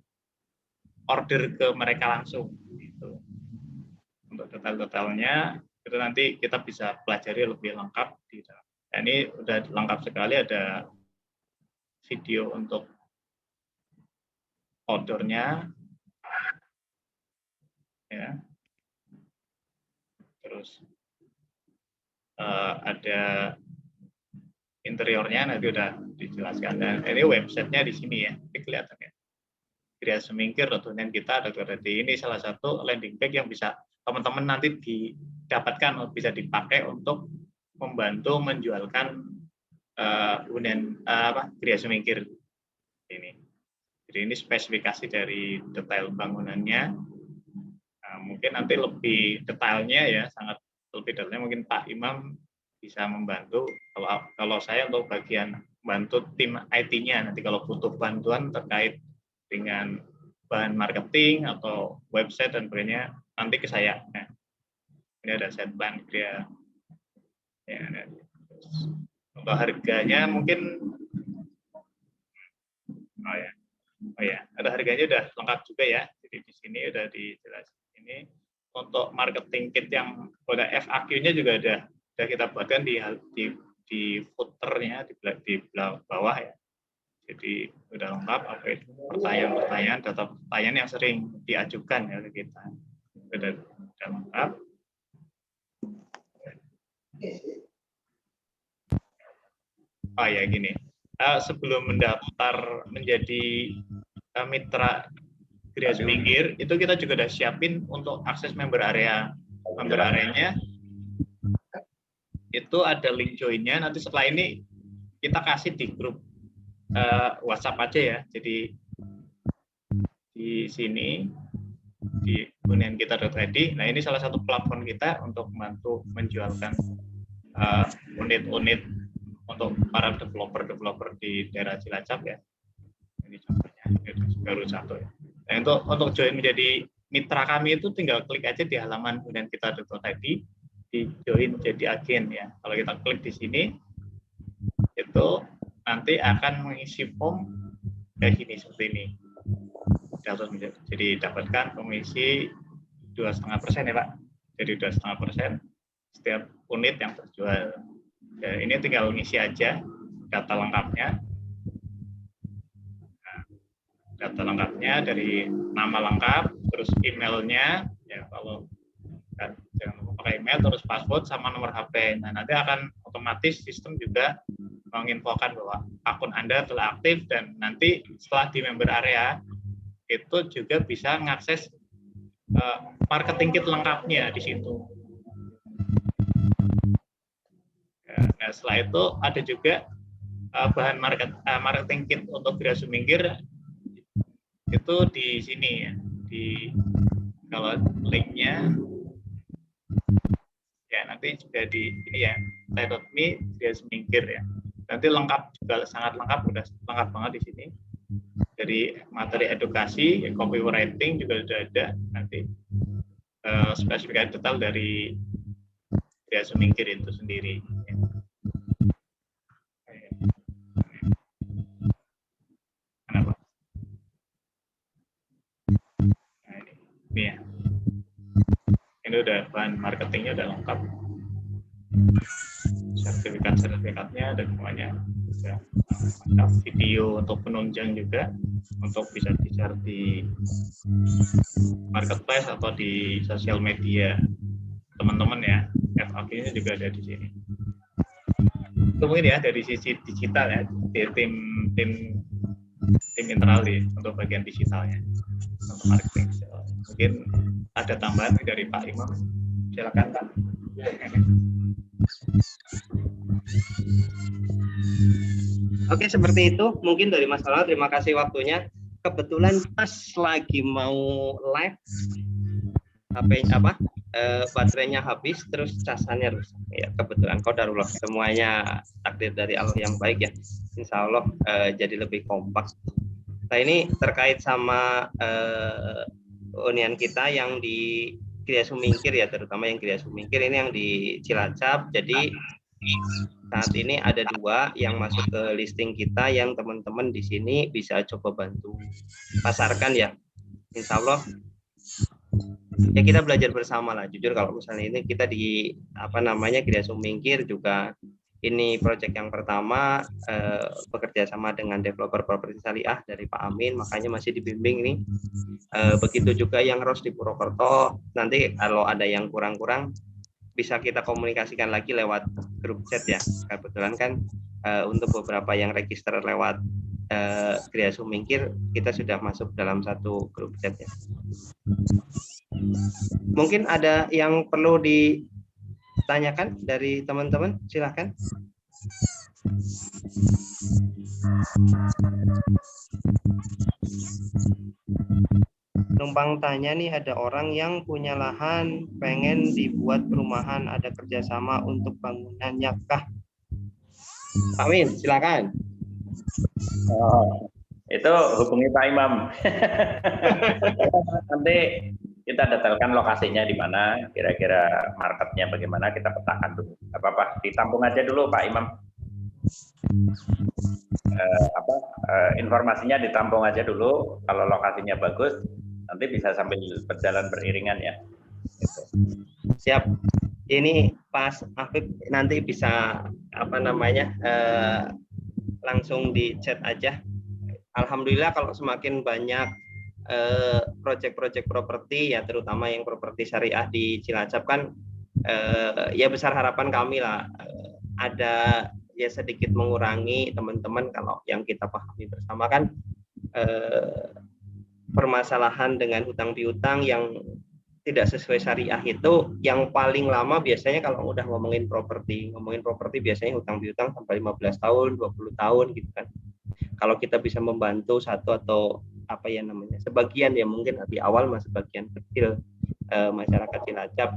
order ke mereka langsung. Gitu. Untuk detail-detailnya itu nanti kita bisa pelajari lebih lengkap di dalam. Nah, ini udah lengkap sekali, ada video untuk outdoor-nya. Ya. Terus ada interiornya nanti udah dijelaskan, dan ini websitenya di sini ya, ini kelihatan ya. Gria Semingkir .net kita ini salah satu landing page yang bisa teman-teman nanti didapatkan, bisa dipakai untuk membantu menjualkan Gria Semingkir ini. Jadi ini spesifikasi dari detail bangunannya. Nah, mungkin nanti lebih detailnya ya, sangat lebih detailnya mungkin Pak Imam bisa membantu. Kalau saya untuk bagian bantu tim IT-nya, nanti kalau butuh bantuan terkait dengan bahan marketing atau website dan sebagainya, nanti ke saya. Nah, ini ada set plan Gria. Ya, untuk harganya mungkin, ada harganya udah lengkap juga ya. Jadi di sini udah dijelasin. Ini untuk marketing kit yang udah FAQ-nya juga udah kita buatkan di footer-nya di bawah ya. Jadi udah lengkap apa itu pertanyaan-pertanyaan, data pertanyaan yang sering diajukan ya ke kita. Udah lengkap. Oh ya gini. Sebelum mendaftar menjadi mitra Gria Semingkir, itu kita juga udah siapin untuk akses member area. Member areanya itu ada link join-nya. Nanti setelah ini kita kasih di grup WhatsApp aja ya. Jadi di sini di uniankita.id. Nah, ini salah satu platform kita untuk membantu menjualkan unit-unit untuk para developer di daerah Cilacap ya. Ini contohnya, itu baru satu ya. Nah, untuk join menjadi mitra kami itu tinggal klik aja di halaman uniankita.id, di join jadi agen ya. Kalau kita klik di sini, itu nanti akan mengisi form kayak gini seperti ini. Jadi dapatkan komisi 2,5% ya Pak. Jadi 2,5% setiap unit yang terjual. Ya, ini tinggal ngisi aja data lengkapnya. Nah, data lengkapnya dari nama lengkap, terus emailnya, ya kalau jangan lupa pakai email, terus password sama nomor HP. Nah, nanti akan otomatis sistem juga menginfokan bahwa akun Anda telah aktif, dan nanti setelah di member area itu juga bisa mengakses marketing kit lengkapnya di situ. Nah, setelah itu ada juga bahan marketing kit untuk Gria Semingkir itu di sini ya. Kalau linknya ya nanti juga di ini ya, play.me Gria Semingkir ya. Nanti lengkap juga, sangat lengkap, udah lengkap banget di sini. Dari materi edukasi, copywriting juga sudah ada nanti spesifikasi detail dari Gria Semingkir itu sendiri. Kenapa? Nah, ini ya. Ini udah bahan marketingnya udah lengkap. Sertifikatnya dan semuanya. Ya. Video untuk penunjang juga untuk bisa di-share di marketplace atau di sosial media teman-teman ya. FAQ-nya juga ada di sini. Itu mungkin ya dari sisi digital ya, di tim internal untuk bagian digitalnya untuk marketing. Mungkin ada tambahan dari Pak Imam. Silakan Pak. Oke, seperti itu mungkin dari Mas Alwa. Terima kasih waktunya. Kebetulan pas lagi mau live, baterainya habis, terus casannya rusak. Ya, kebetulan qadarullah, semuanya takdir dari Allah yang baik ya. Insya Allah jadi lebih kompak. Nah, ini terkait sama unian kita yang di Gria Semingkir ya, terutama yang Gria Semingkir ini yang di Cilacap. Jadi saat ini ada 2 yang masuk ke listing kita yang teman-teman di sini bisa coba bantu pasarkan ya. Insya Allah ya kita belajar bersama lah. Jujur kalau misalnya ini kita di Gria Semingkir juga ini proyek yang pertama bekerja sama dengan developer properti syariah dari Pak Amin, makanya masih dibimbing nih. Begitu juga yang ROS di Purwokerto. Nanti kalau ada yang kurang-kurang bisa kita komunikasikan lagi lewat grup chat ya. Kebetulan kan untuk beberapa yang register lewat Gria Sumingkir, kita sudah masuk dalam satu grup chat ya. Mungkin ada yang perlu ditanyakan dari teman-teman, silahkan. Numpang tanya nih, ada orang yang punya lahan pengen dibuat perumahan, ada kerjasama untuk bangunannya kah? Amin, silakan. Itu hubungi Pak Imam. Nanti kita detailkan lokasinya di mana, kira-kira marketnya bagaimana, kita petakan dulu. Apa-apa, ditampung aja dulu Pak Imam. Informasinya ditampung aja dulu. Kalau lokasinya bagus, nanti bisa sambil berjalan beriringan ya. Gitu. Siap. Ini Pas Afif nanti bisa langsung di chat aja. Alhamdulillah kalau semakin banyak proyek-proyek properti ya, terutama yang properti syariah di Cilacap kan ya besar harapan kami lah ada ya sedikit mengurangi teman-teman. Kalau yang kita pahami bersama kan permasalahan dengan hutang piutang yang tidak sesuai syariah itu yang paling lama biasanya kalau udah ngomongin properti biasanya hutang piutang sampai 15 tahun, 20 tahun gitu kan. Kalau kita bisa membantu satu atau sebagian ya, mungkin di awal masih sebagian kecil masyarakat Cilacap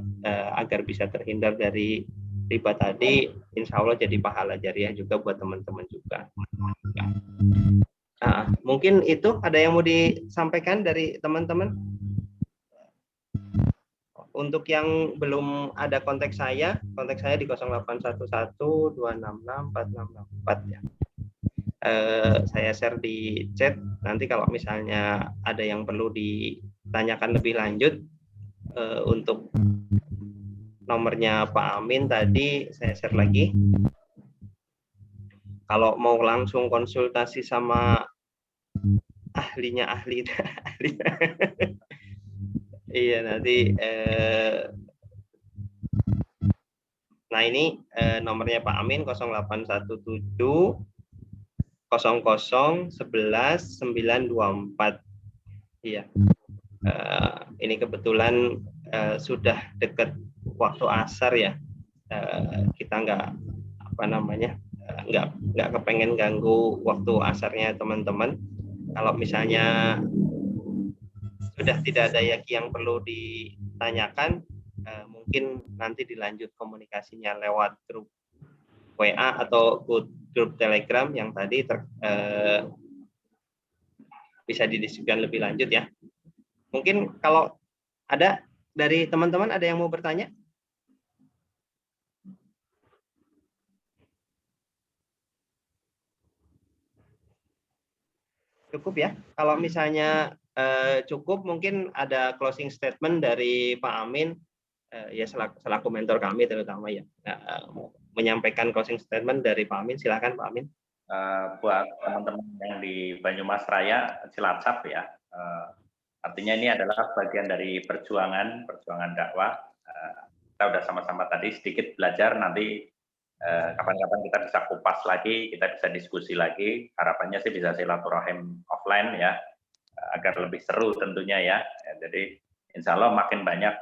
agar bisa terhindar dari riba tadi, insya Allah jadi pahala jariah juga buat teman-teman juga. Mungkin itu ada yang mau disampaikan dari teman-teman. Untuk yang belum ada kontak saya di 0811-266-4664 ya. Saya share di chat. Nanti kalau misalnya ada yang perlu ditanyakan lebih lanjut, untuk nomornya Pak Amin tadi saya share lagi. Kalau mau langsung konsultasi sama ahlinya. Iya nanti nah ini nomornya Pak Amin 0817 00 11 924. Iya. Ini kebetulan sudah dekat waktu asar ya. Kita nggak kepengen ganggu waktu asarnya teman-teman. Kalau misalnya sudah tidak ada yang perlu ditanyakan, mungkin nanti dilanjut komunikasinya lewat grup WA atau grup Telegram yang tadi bisa didiskusikan lebih lanjut ya. Mungkin kalau ada dari teman-teman ada yang mau bertanya? Cukup ya. Kalau misalnya cukup, mungkin ada closing statement dari Pak Amin ya selaku mentor kami terutama ya, menyampaikan closing statement dari Pak Amin. Silakan Pak Amin. Buat teman-teman yang di Banyumas Raya, Cilacap ya, artinya ini adalah bagian dari perjuangan dakwah. Kita udah sama-sama tadi sedikit belajar, nanti kapan-kapan kita bisa kupas lagi, kita bisa diskusi lagi. Harapannya sih bisa silaturahim offline ya, agar lebih seru tentunya ya. Jadi insya Allah makin banyak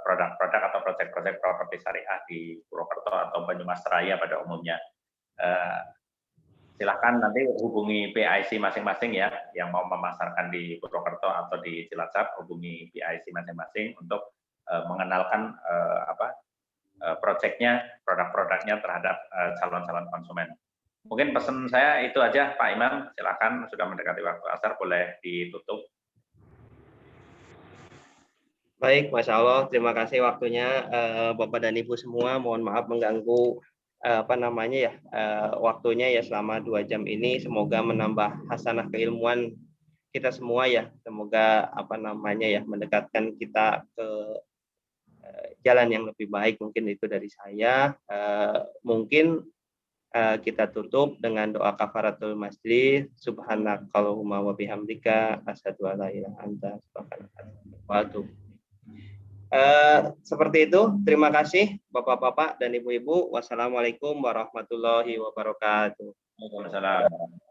produk-produk atau proyek-proyek properti syariah di Purwokerto atau Banyumas Raya pada umumnya. Silahkan nanti hubungi PIC masing-masing ya, yang mau memasarkan di Purwokerto atau di Cilacap, hubungi PIC masing-masing untuk mengenalkan proyeknya, produk-produknya terhadap calon-calon konsumen. Mungkin pesan saya itu aja Pak Imam, silakan, sudah mendekati waktu asar, boleh ditutup. Baik, Masya Allah, terima kasih waktunya Bapak dan Ibu semua. Mohon maaf mengganggu waktunya ya selama 2 jam ini. Semoga menambah hasanah keilmuan kita semua ya. Semoga mendekatkan kita ke jalan yang lebih baik. Mungkin itu dari saya. Mungkin kita tutup dengan doa kafaratul majlis. Subhanakallahumma wa bihamdika asyhadu an la ilaha illa anta astaghfiruka wa atubu. Seperti itu. Terima kasih Bapak-bapak dan Ibu-ibu. Wassalamualaikum warahmatullahi wabarakatuh. Waalaikumsalam.